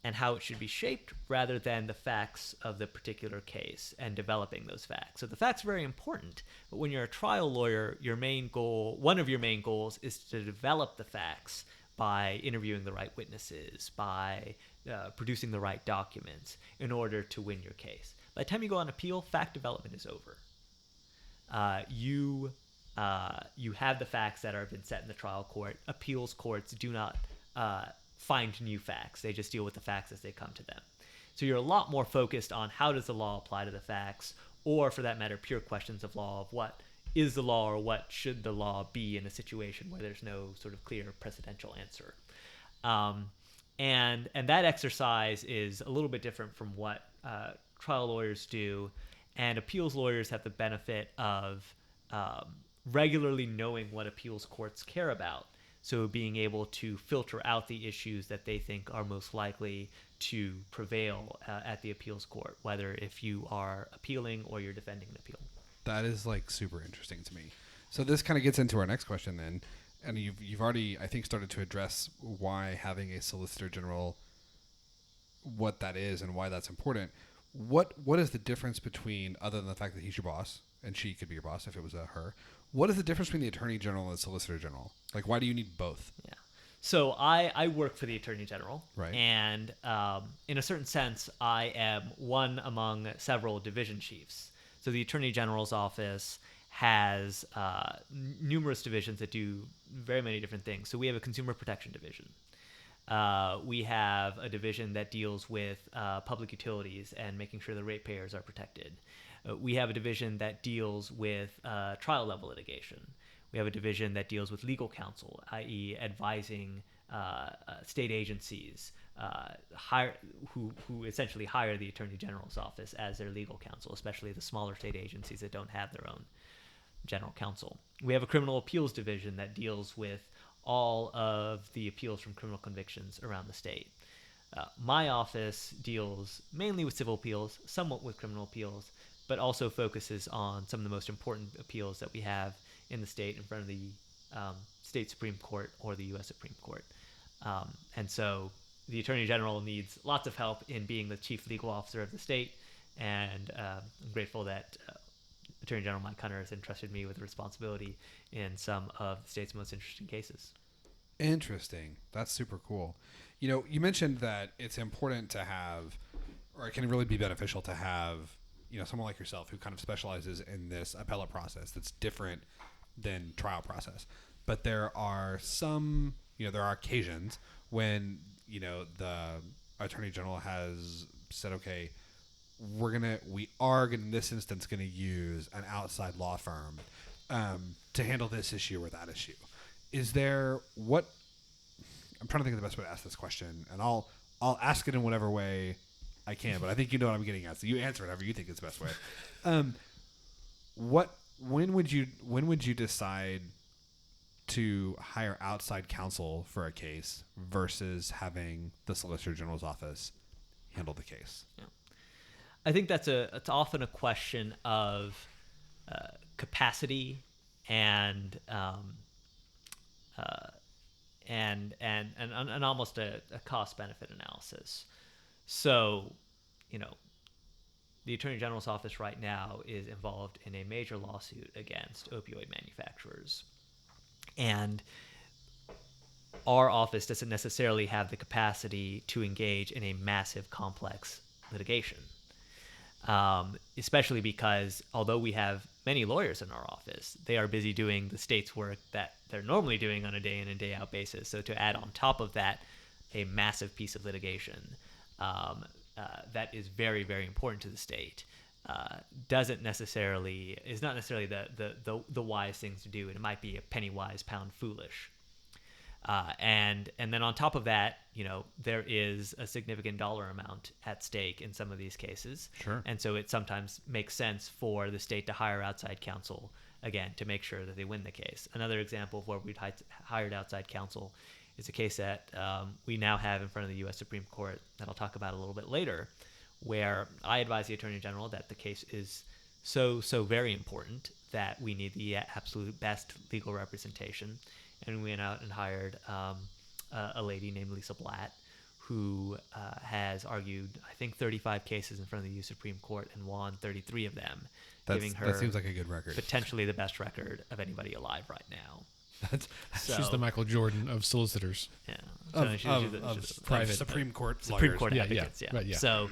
and how it should be shaped rather than the facts of the particular case and developing those facts. So the facts are very important, but when you're a trial lawyer, one of your main goals is to develop the facts by interviewing the right witnesses, by producing the right documents in order to win your case. By the time you go on appeal, fact development is over. You have the facts that have been set in the trial court. Appeals courts do not find new facts. They just deal with the facts as they come to them. So you're a lot more focused on how does the law apply to the facts, or for that matter, pure questions of law of what is the law, or what should the law be in a situation where there's no sort of clear precedential answer. And that exercise is a little bit different from what trial lawyers do, and appeals lawyers have the benefit of regularly knowing what appeals courts care about. So being able to filter out the issues that they think are most likely to prevail at the appeals court, whether if you are appealing or you're defending an appeal. That is like super interesting to me. So this kind of gets into our next question then, and you've already, I think, started to address why having a Solicitor General, what that is and why that's important. What is the difference between, other than the fact that he's your boss, and she could be your boss if it was her, what is the difference between the Attorney General and the Solicitor General? Like, why do you need both? Yeah. So I work for the Attorney General, right? And in a certain sense, I am one among several division chiefs. So the Attorney General's office has numerous divisions that do very many different things. So we have a consumer protection division. We have a division that deals with public utilities and making sure the ratepayers are protected. We have a division that deals with trial level litigation. We have a division that deals with legal counsel, i.e. advising state agencies who essentially hire the Attorney General's office as their legal counsel, especially the smaller state agencies that don't have their own general counsel. We have a criminal appeals division that deals with all of the appeals from criminal convictions around the state. My office deals mainly with civil appeals, somewhat with criminal appeals, but also focuses on some of the most important appeals that we have in the state in front of the state Supreme Court or the U.S. Supreme Court. And so the Attorney General needs lots of help in being the chief legal officer of the state, and I'm grateful that Attorney General Mike Hunter has entrusted me with the responsibility in some of the state's most interesting cases. Interesting. That's super cool. You know, you mentioned that it's important to have, or it can really be beneficial to have, you know, someone like yourself who kind of specializes in this appellate process that's different than trial process. But there are some, you know, there are occasions when, you know, the Attorney General has said, okay, we are in this instance going to use an outside law firm to handle this issue or that issue. Is there what I'm trying to think of the best way to ask this question, and I'll ask it in whatever way I can, but I think you know what I'm getting at, so you answer it however you think is the best way. When would you decide to hire outside counsel for a case versus having the Solicitor General's office handle the case? Yeah. I think it's often a question of capacity and almost a cost benefit analysis. So, you know, the Attorney General's office right now is involved in a major lawsuit against opioid manufacturers, and our office doesn't necessarily have the capacity to engage in a massive, complex litigation. Especially because although we have many lawyers in our office, they are busy doing the state's work that they're normally doing on a day in and day out basis. So to add on top of that a massive piece of litigation that is very, very important to the state is not necessarily the wise thing to do. And it might be a penny wise, pound foolish. And then on top of that, you know, there is a significant dollar amount at stake in some of these cases. Sure. And so it sometimes makes sense for the state to hire outside counsel, again, to make sure that they win the case. Another example of where we'd hired outside counsel is a case that we now have in front of the U.S. Supreme Court that I'll talk about a little bit later, where I advise the Attorney General that the case is so very important that we need the absolute best legal representation. And we went out and hired a lady named Lisa Blatt, who has argued, I think, 35 cases in front of the U.S. Supreme Court and won 33 of them, giving her that seems like a good record. Potentially the best record of anybody alive right now. She's the Michael Jordan of solicitors. Yeah. Of private Supreme Court advocates. Yeah. Right, yeah. So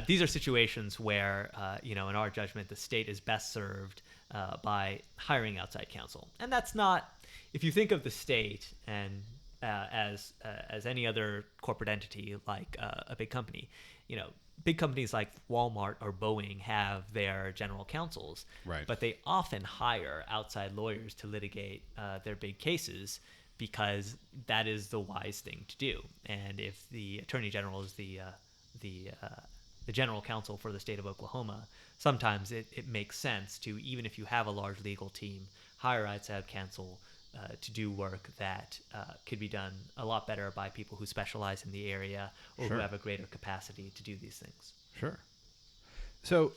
these are situations where, in our judgment, the state is best served by hiring outside counsel. And that's not, if you think of the state and as any other corporate entity like a big company, big companies like Walmart or Boeing have their general counsels, Right. but they often hire outside lawyers to litigate their big cases because that is the wise thing to do. And if the attorney general is the general counsel for the state of Oklahoma, sometimes it makes sense to, even if you have a large legal team, hire outside counsel to do work that could be done a lot better by people who specialize in the area or Sure. who have a greater capacity to do these things. Sure. So,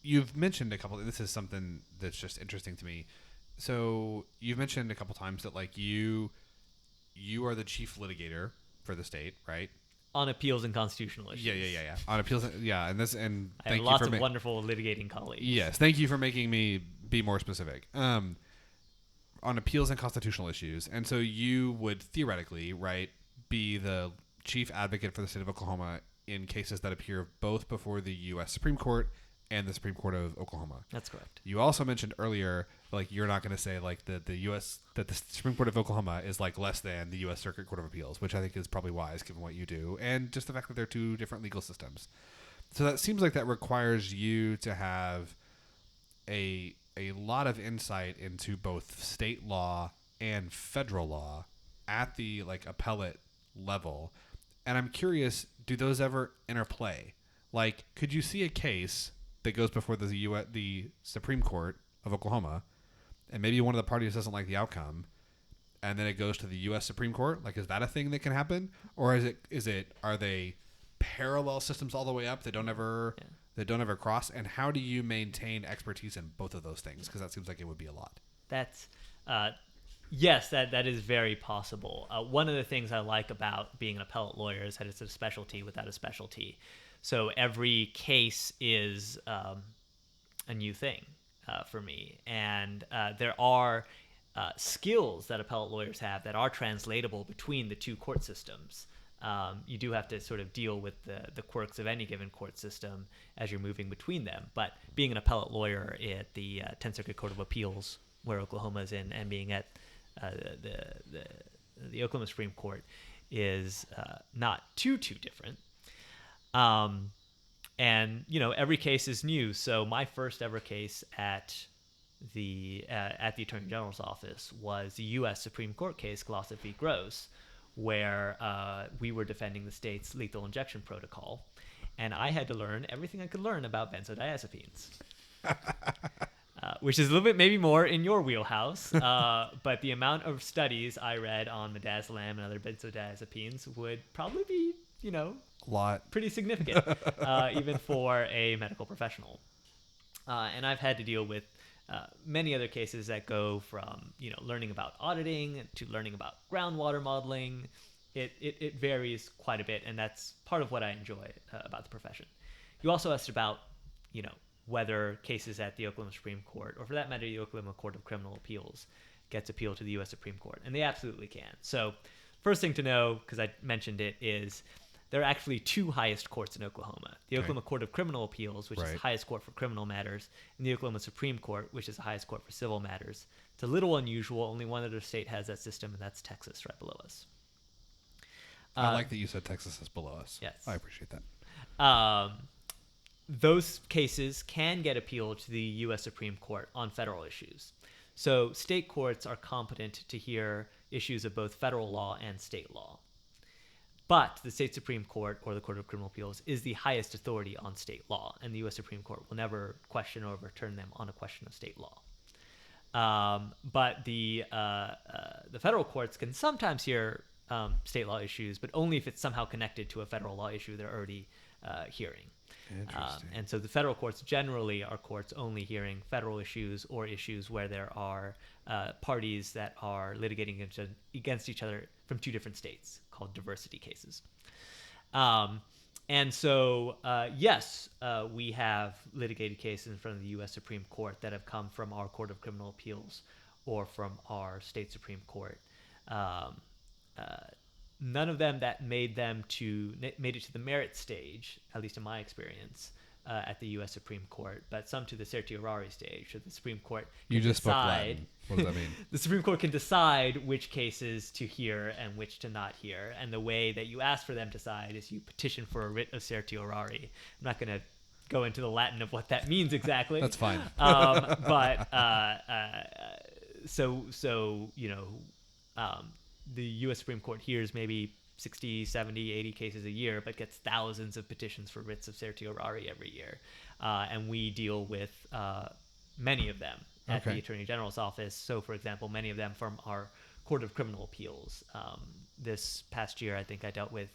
you've mentioned a couple. This is something that's just interesting to me. So you've mentioned a couple times that like you are the chief litigator for the state, right? On appeals and constitutional issues. Yeah. On appeals, yeah, and this, and I have thank you lots for of wonderful litigating colleagues. yes, thank you for making me be more specific. On appeals and constitutional issues, and so you would theoretically, right, be the chief advocate for the state of Oklahoma in cases that appear both before the U.S. Supreme Court and the Supreme Court of Oklahoma. That's correct. You also mentioned earlier, like you're not going to say like the U.S. that the Supreme Court of Oklahoma is like less than the U.S. Circuit Court of Appeals, which I think is probably wise given what you do, and just the fact that they're two different legal systems. So that seems like that requires you to have a lot of insight into both state law and federal law at the like appellate level. And I'm curious, do those ever interplay? Like, could you see a case that goes before the Supreme Court of Oklahoma, and maybe one of the parties doesn't like the outcome, and then it goes to the U.S. Supreme Court? Like, is that a thing that can happen, or are they parallel systems all the way up that don't ever cross? And how do you maintain expertise in both of those things? Because that seems like it would be a lot. That's yes, that is very possible. One of the things I like about being an appellate lawyer is that it's a specialty without a specialty. So every case is a new thing for me, and there are skills that appellate lawyers have that are translatable between the two court systems. You do have to sort of deal with the quirks of any given court system as you're moving between them. But being an appellate lawyer at the 10th Circuit Court of Appeals, where Oklahoma is in, and being at the Oklahoma Supreme Court is not too different. And every case is new. So my first ever case at the Attorney General's office was the U.S. Supreme Court case, Glossop v. Gross, where we were defending the state's lethal injection protocol, and I had to learn everything I could learn about benzodiazepines, which is a little bit maybe more in your wheelhouse, but the amount of studies I read on midazolam and other benzodiazepines would probably be, A lot. pretty significant, even for a medical professional. And I've had to deal with many other cases that go from learning about auditing to learning about groundwater modeling. It varies quite a bit, and that's part of what I enjoy about the profession. You also asked about whether cases at the Oklahoma Supreme Court, or for that matter the Oklahoma Court of Criminal Appeals, gets appealed to the U.S. Supreme Court, and they absolutely can. So first thing to know, because I mentioned it, is there are actually two highest courts in Oklahoma. The Oklahoma Court of Criminal Appeals, which is the highest court for criminal matters, and the Oklahoma Supreme Court, which is the highest court for civil matters. It's a little unusual. Only one other state has that system, and that's Texas, right below us. I like that you said Texas is below us. Yes. I appreciate that. Those cases can get appealed to the U.S. Supreme Court on federal issues. So state courts are competent to hear issues of both federal law and state law. But the state Supreme Court, or the Court of Criminal Appeals, is the highest authority on state law, and the U.S. Supreme Court will never question or overturn them on a question of state law. But the federal courts can sometimes hear state law issues, but only if it's somehow connected to a federal law issue they're already hearing. Interesting. And so the federal courts generally are courts only hearing federal issues or issues where there are parties that are litigating against each other from two different states, called diversity cases. And so, yes, we have litigated cases in front of the U.S. Supreme Court that have come from our Court of Criminal Appeals or from our state Supreme Court. None of them that made it to the merit stage, at least in my experience, at the U.S. Supreme Court, but some to the certiorari stage. So the Supreme Court can You just spoke decide. Latin. What does that mean? The Supreme Court can decide which cases to hear and which to not hear, and the way that you ask for them to decide is you petition for a writ of certiorari. I'm not going to go into the Latin of what that means exactly. That's fine. But the U.S. Supreme Court hears maybe 60, 70, 80 cases a year, but gets thousands of petitions for writs of certiorari every year. And we deal with many of them at the Attorney General's office. So, for example, many of them from our Court of Criminal Appeals. This past year, I think I dealt with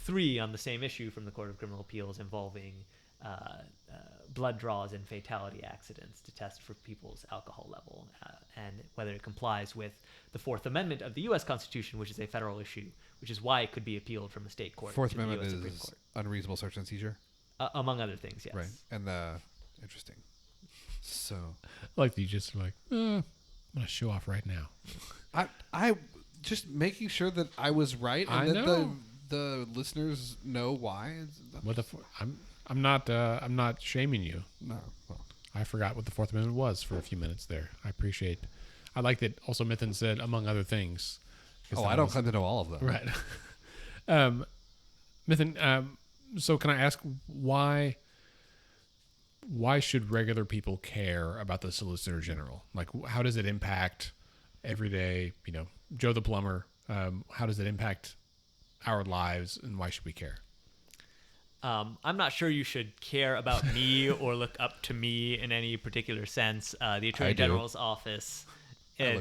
3 on the same issue from the Court of Criminal Appeals involving blood draws and fatality accidents to test for people's alcohol level and whether it complies with the Fourth Amendment of the U.S. Constitution, which is a federal issue, which is why it could be appealed from a state court Fourth to the Amendment U.S. Supreme is Court. unreasonable search and seizure? Among other things, yes. Right. And interesting. So. Like you just like, I'm going to show off right now. I just making sure that I was right and I that know. the listeners know why. What the? I'm not shaming you. No. Well, I forgot what the Fourth Amendment was for a few minutes there. I like that also Mithun said, among other things. I don't claim to know all of them. Right. Mithun, so can I ask why should regular people care about the Solicitor General? Like, how does it impact everyday, Joe the plumber? How does it impact our lives, and why should we care? I'm not sure you should care about me or look up to me in any particular sense. The Attorney General's office, as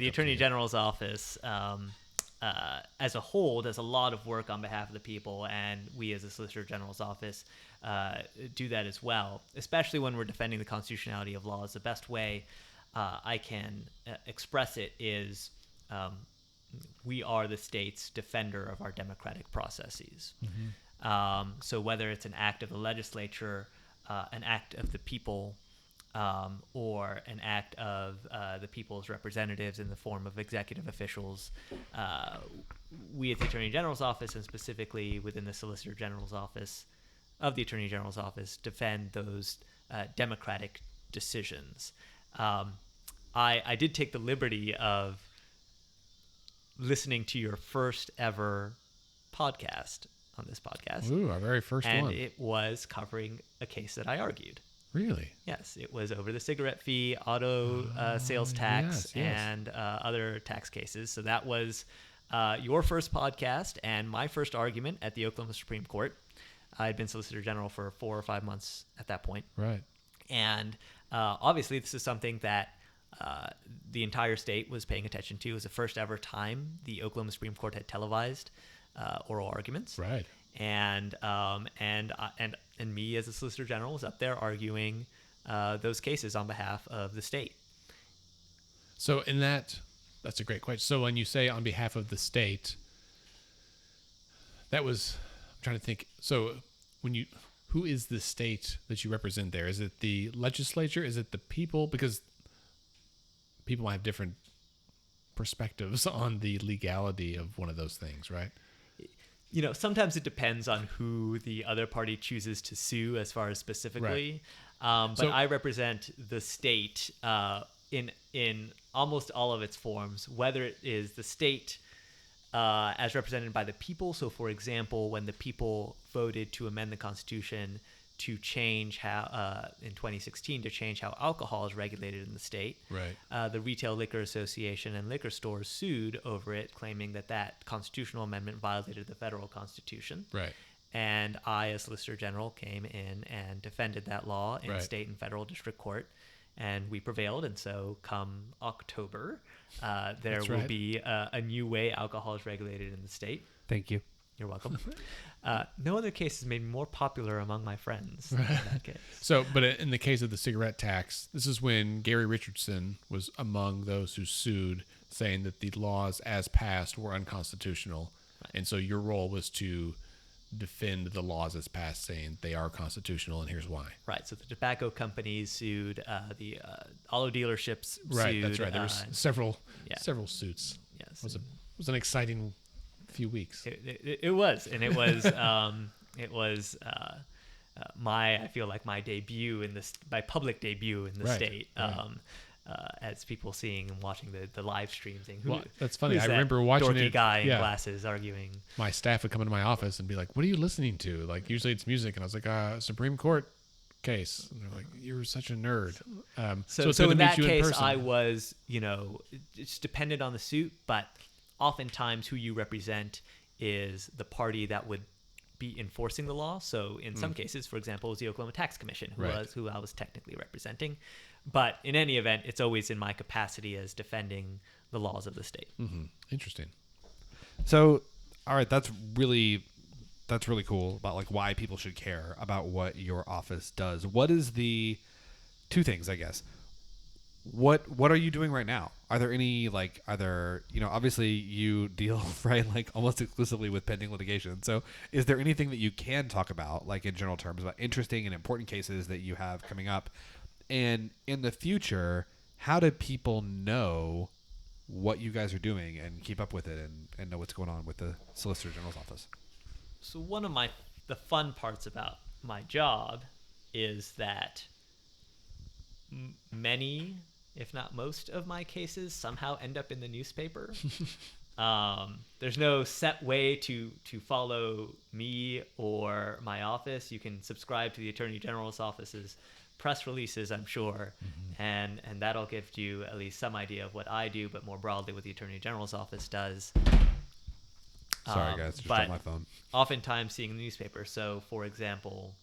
a whole, does a lot of work on behalf of the people, and we as the Solicitor General's office do that as well, especially when we're defending the constitutionality of laws. The best way I can express it is we are the state's defender of our democratic processes. Mm-hmm. So whether it's an act of the legislature, an act of the people, or an act of the people's representatives in the form of executive officials, we at the Attorney General's office, and specifically within the Solicitor General's office of the Attorney General's office, defend those democratic decisions. I did take the liberty of listening to your first ever podcast on this podcast. Ooh, our very first one. And it was covering a case that I argued. Really? Yes, it was over the cigarette fee, auto sales tax, and other tax cases. So that was your first podcast and my first argument at the Oklahoma Supreme Court. I had been Solicitor General for 4 or 5 months at that point. Right. And obviously this is something that the entire state was paying attention to. It was the first ever time the Oklahoma Supreme Court had televised oral arguments. Right. And me as a Solicitor General was up there arguing those cases on behalf of the state. So that's a great question. So when you say on behalf of the state, I'm trying to think. So who is the state that you represent there? Is it the legislature? Is it the people? Because people have different perspectives on the legality of one of those things, right? Sometimes it depends on who the other party chooses to sue as far as specifically. Right. But I represent the state in almost all of its forms, whether it is the state as represented by the people. So, for example, when the people voted to amend the Constitution to change how, in 2016, to change how alcohol is regulated in the state. Right. The Retail Liquor Association and liquor stores sued over it, claiming that constitutional amendment violated the federal Constitution. Right. And I, as Solicitor General, came in and defended that law in state and federal district court, and we prevailed. And so come October, there will be a new way alcohol is regulated in the state. Thank you. You're welcome. No other case has made me more popular among my friends than that case. So, but in the case of the cigarette tax, this is when Gary Richardson was among those who sued, saying that the laws as passed were unconstitutional. Right. And so your role was to defend the laws as passed, saying they are constitutional, and here's why. Right. So the tobacco companies sued, the auto dealerships right, sued. That's right. There was several suits. Yes. It was an exciting few weeks. It was, and it was I feel like my debut in this, my public debut in the Right, state. right. As people seeing and watching the live stream, saying, Well, that's funny. who's I that remember watching dorky it. guy in Yeah. glasses arguing. My staff would come into my office and be like, "What are you listening to?" Like, usually it's music, and I was like, "Supreme Court case." And they're like, "You're such a nerd." So it's good to in meet that you in case, person. I was, it's dependent on the suit, but oftentimes who you represent is the party that would be enforcing the law. So in some cases, for example, it was the Oklahoma Tax Commission, who I was technically representing. But in any event, it's always in my capacity as defending the laws of the state. Mm-hmm. Interesting. So, all right, that's really cool about like why people should care about what your office does. What is the two things, I guess? What are you doing right now? Are there any like obviously you deal right like almost exclusively with pending litigation. So is there anything that you can talk about like in general terms about interesting and important cases that you have coming up? And in the future, how do people know what you guys are doing and keep up with it and know what's going on with the Solicitor General's office? So one of the fun parts about my job is that many, if not most, of my cases somehow end up in the newspaper. There's no set way to follow me or my office. You can subscribe to the Attorney General's office's press releases, I'm sure, and that'll give you at least some idea of what I do, but more broadly what the Attorney General's office does. Sorry, guys, just but on my phone. Oftentimes seeing the newspaper. So, for example,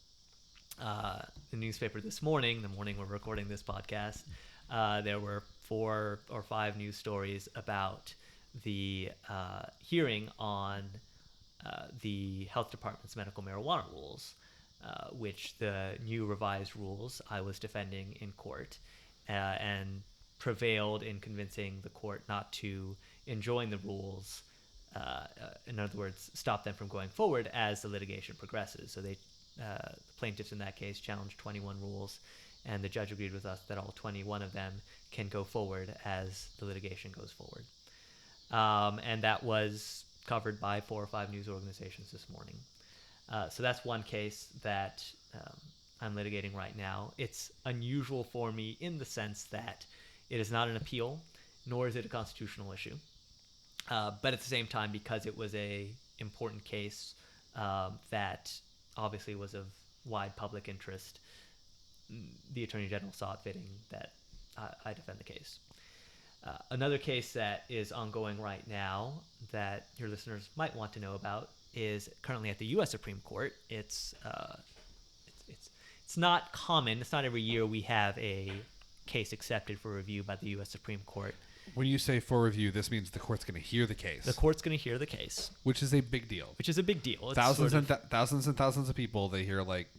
the newspaper this morning, the morning we're recording this podcast, there were 4 or 5 news stories about the hearing on the health department's medical marijuana rules, which the new revised rules I was defending in court, and prevailed in convincing the court not to enjoin the rules. In other words, stop them from going forward as the litigation progresses. So the plaintiffs in that case challenged 21 rules, and the judge agreed with us that all 21 of them can go forward as the litigation goes forward. And that was covered by 4 or 5 news organizations this morning. So that's one case that I'm litigating right now. It's unusual for me in the sense that it is not an appeal, nor is it a constitutional issue. But at the same time, because it was a important case that obviously was of wide public interest, the Attorney General saw it fitting that I defend the case. Another case that is ongoing right now that your listeners might want to know about is currently at the U.S. Supreme Court. It's not common. It's not every year we have a case accepted for review by the U.S. Supreme Court. When you say for review, this means the court's going to hear the case. The court's going to hear the case, which is a big deal. It's Thousands and thousands of people, they hear like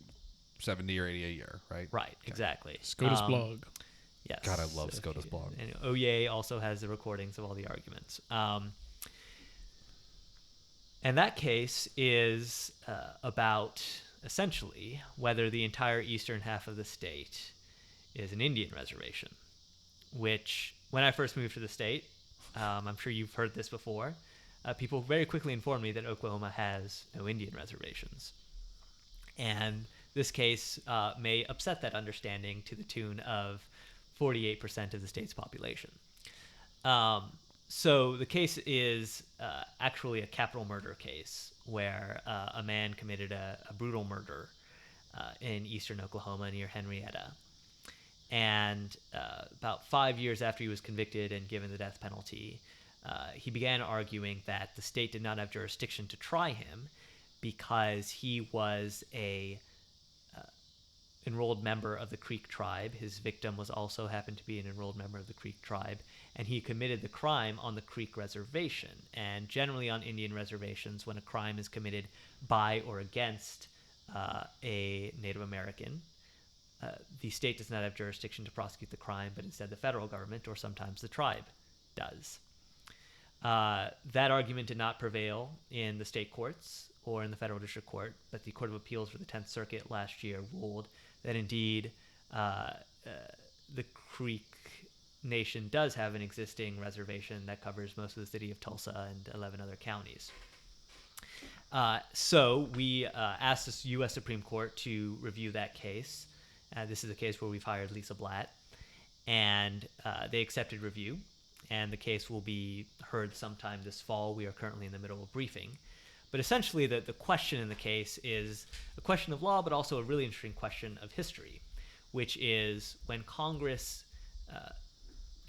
70 or 80 a year, right? Right, exactly. SCOTUS blog. Yes. God, I love SCOTUS blog. And OYE also has the recordings of all the arguments. And that case is about, essentially, whether the entire eastern half of the state is an Indian reservation, which, when I first moved to the state, I'm sure you've heard this before, people very quickly informed me that Oklahoma has no Indian reservations. And this case may upset that understanding to the tune of 48% of the state's population. So the case is actually a capital murder case where a man committed a brutal murder in eastern Oklahoma near Henrietta. And about 5 years after he was convicted and given the death penalty, he began arguing that the state did not have jurisdiction to try him because he was a enrolled member of the Creek tribe. His victim was also happened to be an enrolled member of the Creek tribe, and he committed the crime on the Creek reservation. And generally on Indian reservations, when a crime is committed by or against a Native American, the state does not have jurisdiction to prosecute the crime, but instead the federal government or sometimes the tribe does. That argument did not prevail in the state courts or in the federal district court, but the Court of Appeals for the 10th Circuit last year ruled that indeed the Creek Nation does have an existing reservation that covers most of the city of Tulsa and 11 other counties. So we asked the U.S. Supreme Court to review that case. This is a case where we've hired Lisa Blatt, and they accepted review, and the case will be heard sometime this fall. We are currently in the middle of briefing. But essentially, the question in the case is a question of law, but also a really interesting question of history, which is when Congress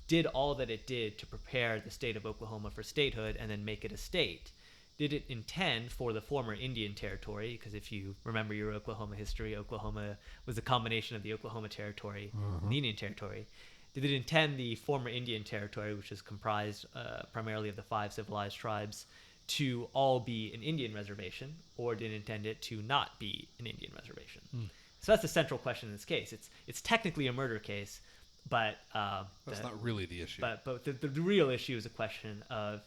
did all that it did to prepare the state of Oklahoma for statehood and then make it a state, did it intend for the former Indian Territory, because if you remember your Oklahoma history, Oklahoma was a combination of the Oklahoma Territory and the Indian Territory. Did it intend the former Indian Territory, which is comprised primarily of the 5 civilized tribes, to all be an Indian reservation, or did it intend it to not be an Indian reservation? So that's the central question in this case. It's technically a murder case, but That's not really the issue. But the real issue is a question of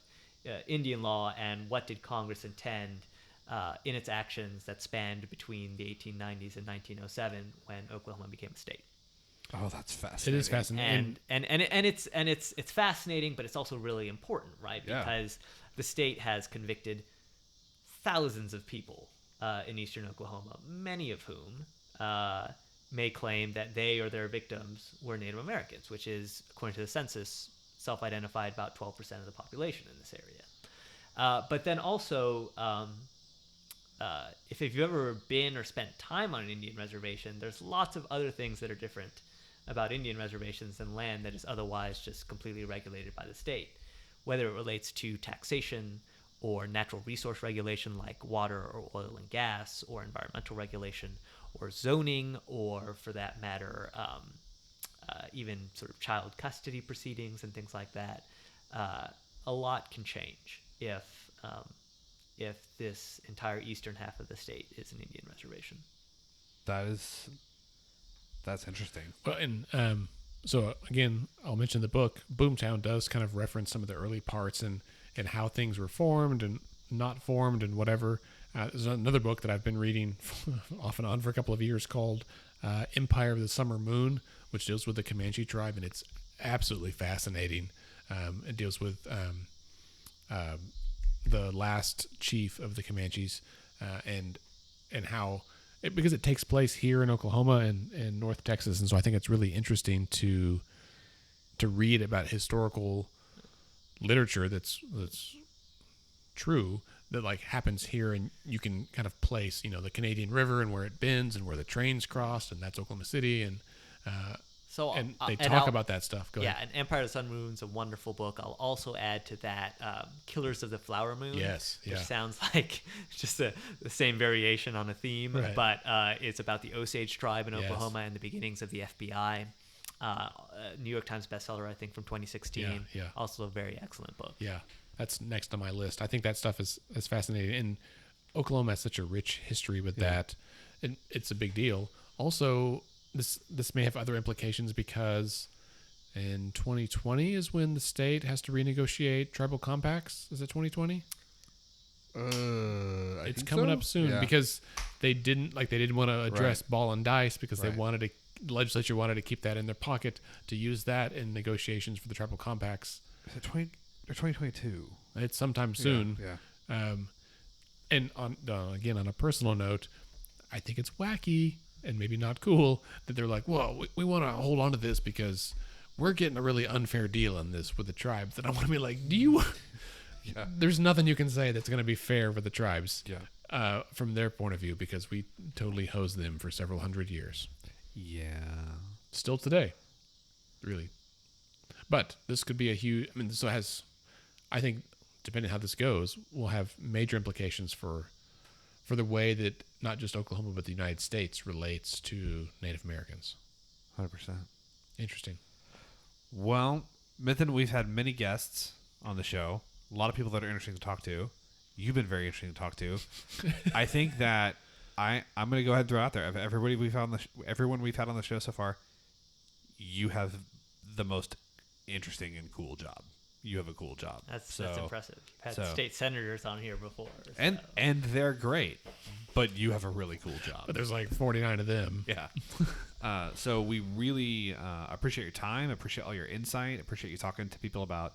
Indian law and what did Congress intend in its actions that spanned between the 1890s and 1907 when Oklahoma became a state. Oh, that's fascinating. It is fascinating. And it's fascinating, but it's also really important, right? Yeah. Because the state has convicted thousands of people in eastern Oklahoma, many of whom may claim that they or their victims were Native Americans, which is, according to the census, self-identified about 12% of the population in this area. But then also, if you've ever been or spent time on an Indian reservation, there's lots of other things that are different about Indian reservations than land that is otherwise just completely regulated by the state, whether it relates to taxation or natural resource regulation like water or oil and gas, or environmental regulation, or zoning, or for that matter, even sort of child custody proceedings and things like that. A lot can change if this entire eastern half of the state is an Indian reservation. That's interesting. Well, and so again, I'll mention the book. Boomtown does kind of reference some of the early parts and how things were formed and not formed and whatever. There's another book that I've been reading off and on for a couple of years called Empire of the Summer Moon, which deals with the Comanche tribe, and it's absolutely fascinating. It deals with the last chief of the Comanches and how because it takes place here in Oklahoma and North Texas, and so I think it's really interesting to read about historical literature that's true that like happens here, and you can kind of place the Canadian River and where it bends and where the trains crossed, and that's Oklahoma City, and they talk about that stuff. Go ahead. And Empire of the Sun Moon's a wonderful book. I'll also add to that Killers of the Flower Moon. Yes, which sounds like just the same variation on a theme, right. But it's about the Osage tribe in Oklahoma and the beginnings of the FBI. New York Times bestseller, I think, from 2016. Yeah. Also a very excellent book. Yeah, that's next on my list. I think that stuff is fascinating. And Oklahoma has such a rich history with that. And it's a big deal. Also, this may have other implications because in 2020 is when the state has to renegotiate tribal compacts. Is it 2020? It's coming up soon because they didn't want to address ball and dice because the legislature wanted to keep that in their pocket to use that in negotiations for the tribal compacts. Is it 2022? It's sometime soon. Yeah. And on a personal note, I think it's wacky and maybe not cool that they're like, well, we want to hold on to this because we're getting a really unfair deal on this with the tribes. And I want to be like, do you? There's nothing you can say that's going to be fair for the tribes from their point of view because we totally hosed them for several hundred years. Yeah. Still today, really. But this could be a huge. I mean, this has. I think, depending on how this goes, will have major implications for the way that not just Oklahoma but the United States relates to Native Americans. 100%. Interesting. Well, Mithun, we've had many guests on the show. A lot of people that are interesting to talk to. You've been very interesting to talk to. I think that I'm going to go ahead and throw out there. Of everyone we've had on the show so far, you have the most interesting and cool job. You have a cool job. That's impressive. You've had state senators on here before. So. And they're great, but you have a really cool job. But there's like 49 of them. Yeah. So we really appreciate your time, appreciate all your insight, appreciate you talking to people about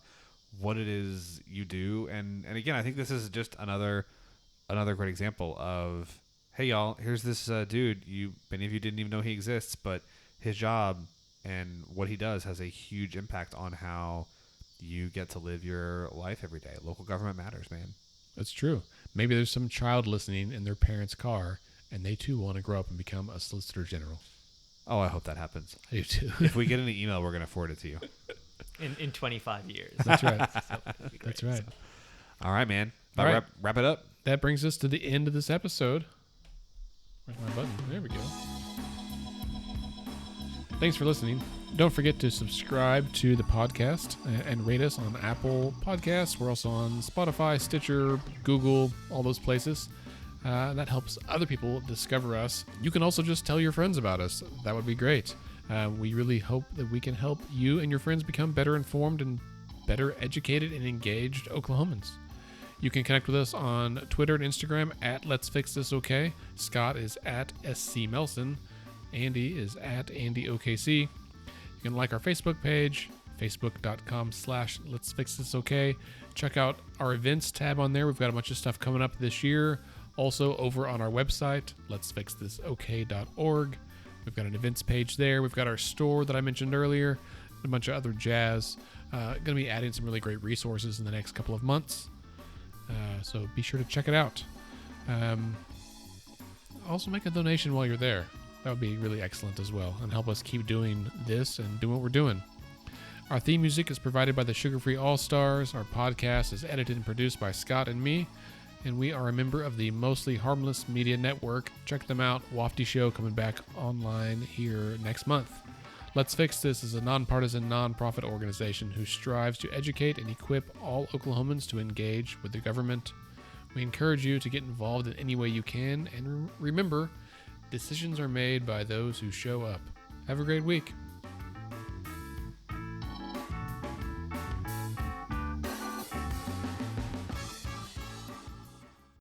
what it is you do. And again, I think this is just another another great example of, hey y'all, here's this dude. Many of you didn't even know he exists, but his job and what he does has a huge impact on how you get to live your life every day. Local government matters, man. That's true. Maybe there's some child listening in their parents' car, and they too want to grow up and become a Solicitor General. Oh, I hope that happens. I do too. If we get an email, we're going to forward it to you. In 25 years. That's right. So that'd be great. That's right. All right, man. All right. Wrap it up. That brings us to the end of this episode. Where's my button? There we go. Thanks for listening. Don't forget to subscribe to the podcast and rate us on Apple Podcasts. We're also on Spotify, Stitcher, Google, all those places. That helps other people discover us. You can also just tell your friends about us. That would be great. We really hope that we can help you and your friends become better informed and better educated and engaged Oklahomans. You can connect with us on Twitter and Instagram at Let's Fix This Okay. Scott is at SC Melson. Andy is at AndyOKC. You can like our Facebook page, facebook.com/Let's Fix This Okay. Check out our events tab on there. We've got a bunch of stuff coming up this year. Also over on our website, letsfixthisok.org. We've got an events page there. We've got our store that I mentioned earlier, a bunch of other jazz. Going to be adding some really great resources in the next couple of months. So be sure to check it out. Also make a donation while you're there. That would be really excellent as well and help us keep doing this and doing what we're doing. Our theme music is provided by the Sugar Free All-Stars. Our podcast is edited and produced by Scott and me. And we are a member of the Mostly Harmless Media Network. Check them out. Wafty Show coming back online here next month. Let's Fix This is a nonpartisan, nonprofit organization who strives to educate and equip all Oklahomans to engage with the government. We encourage you to get involved in any way you can, and remember, decisions are made by those who show up. Have a great week.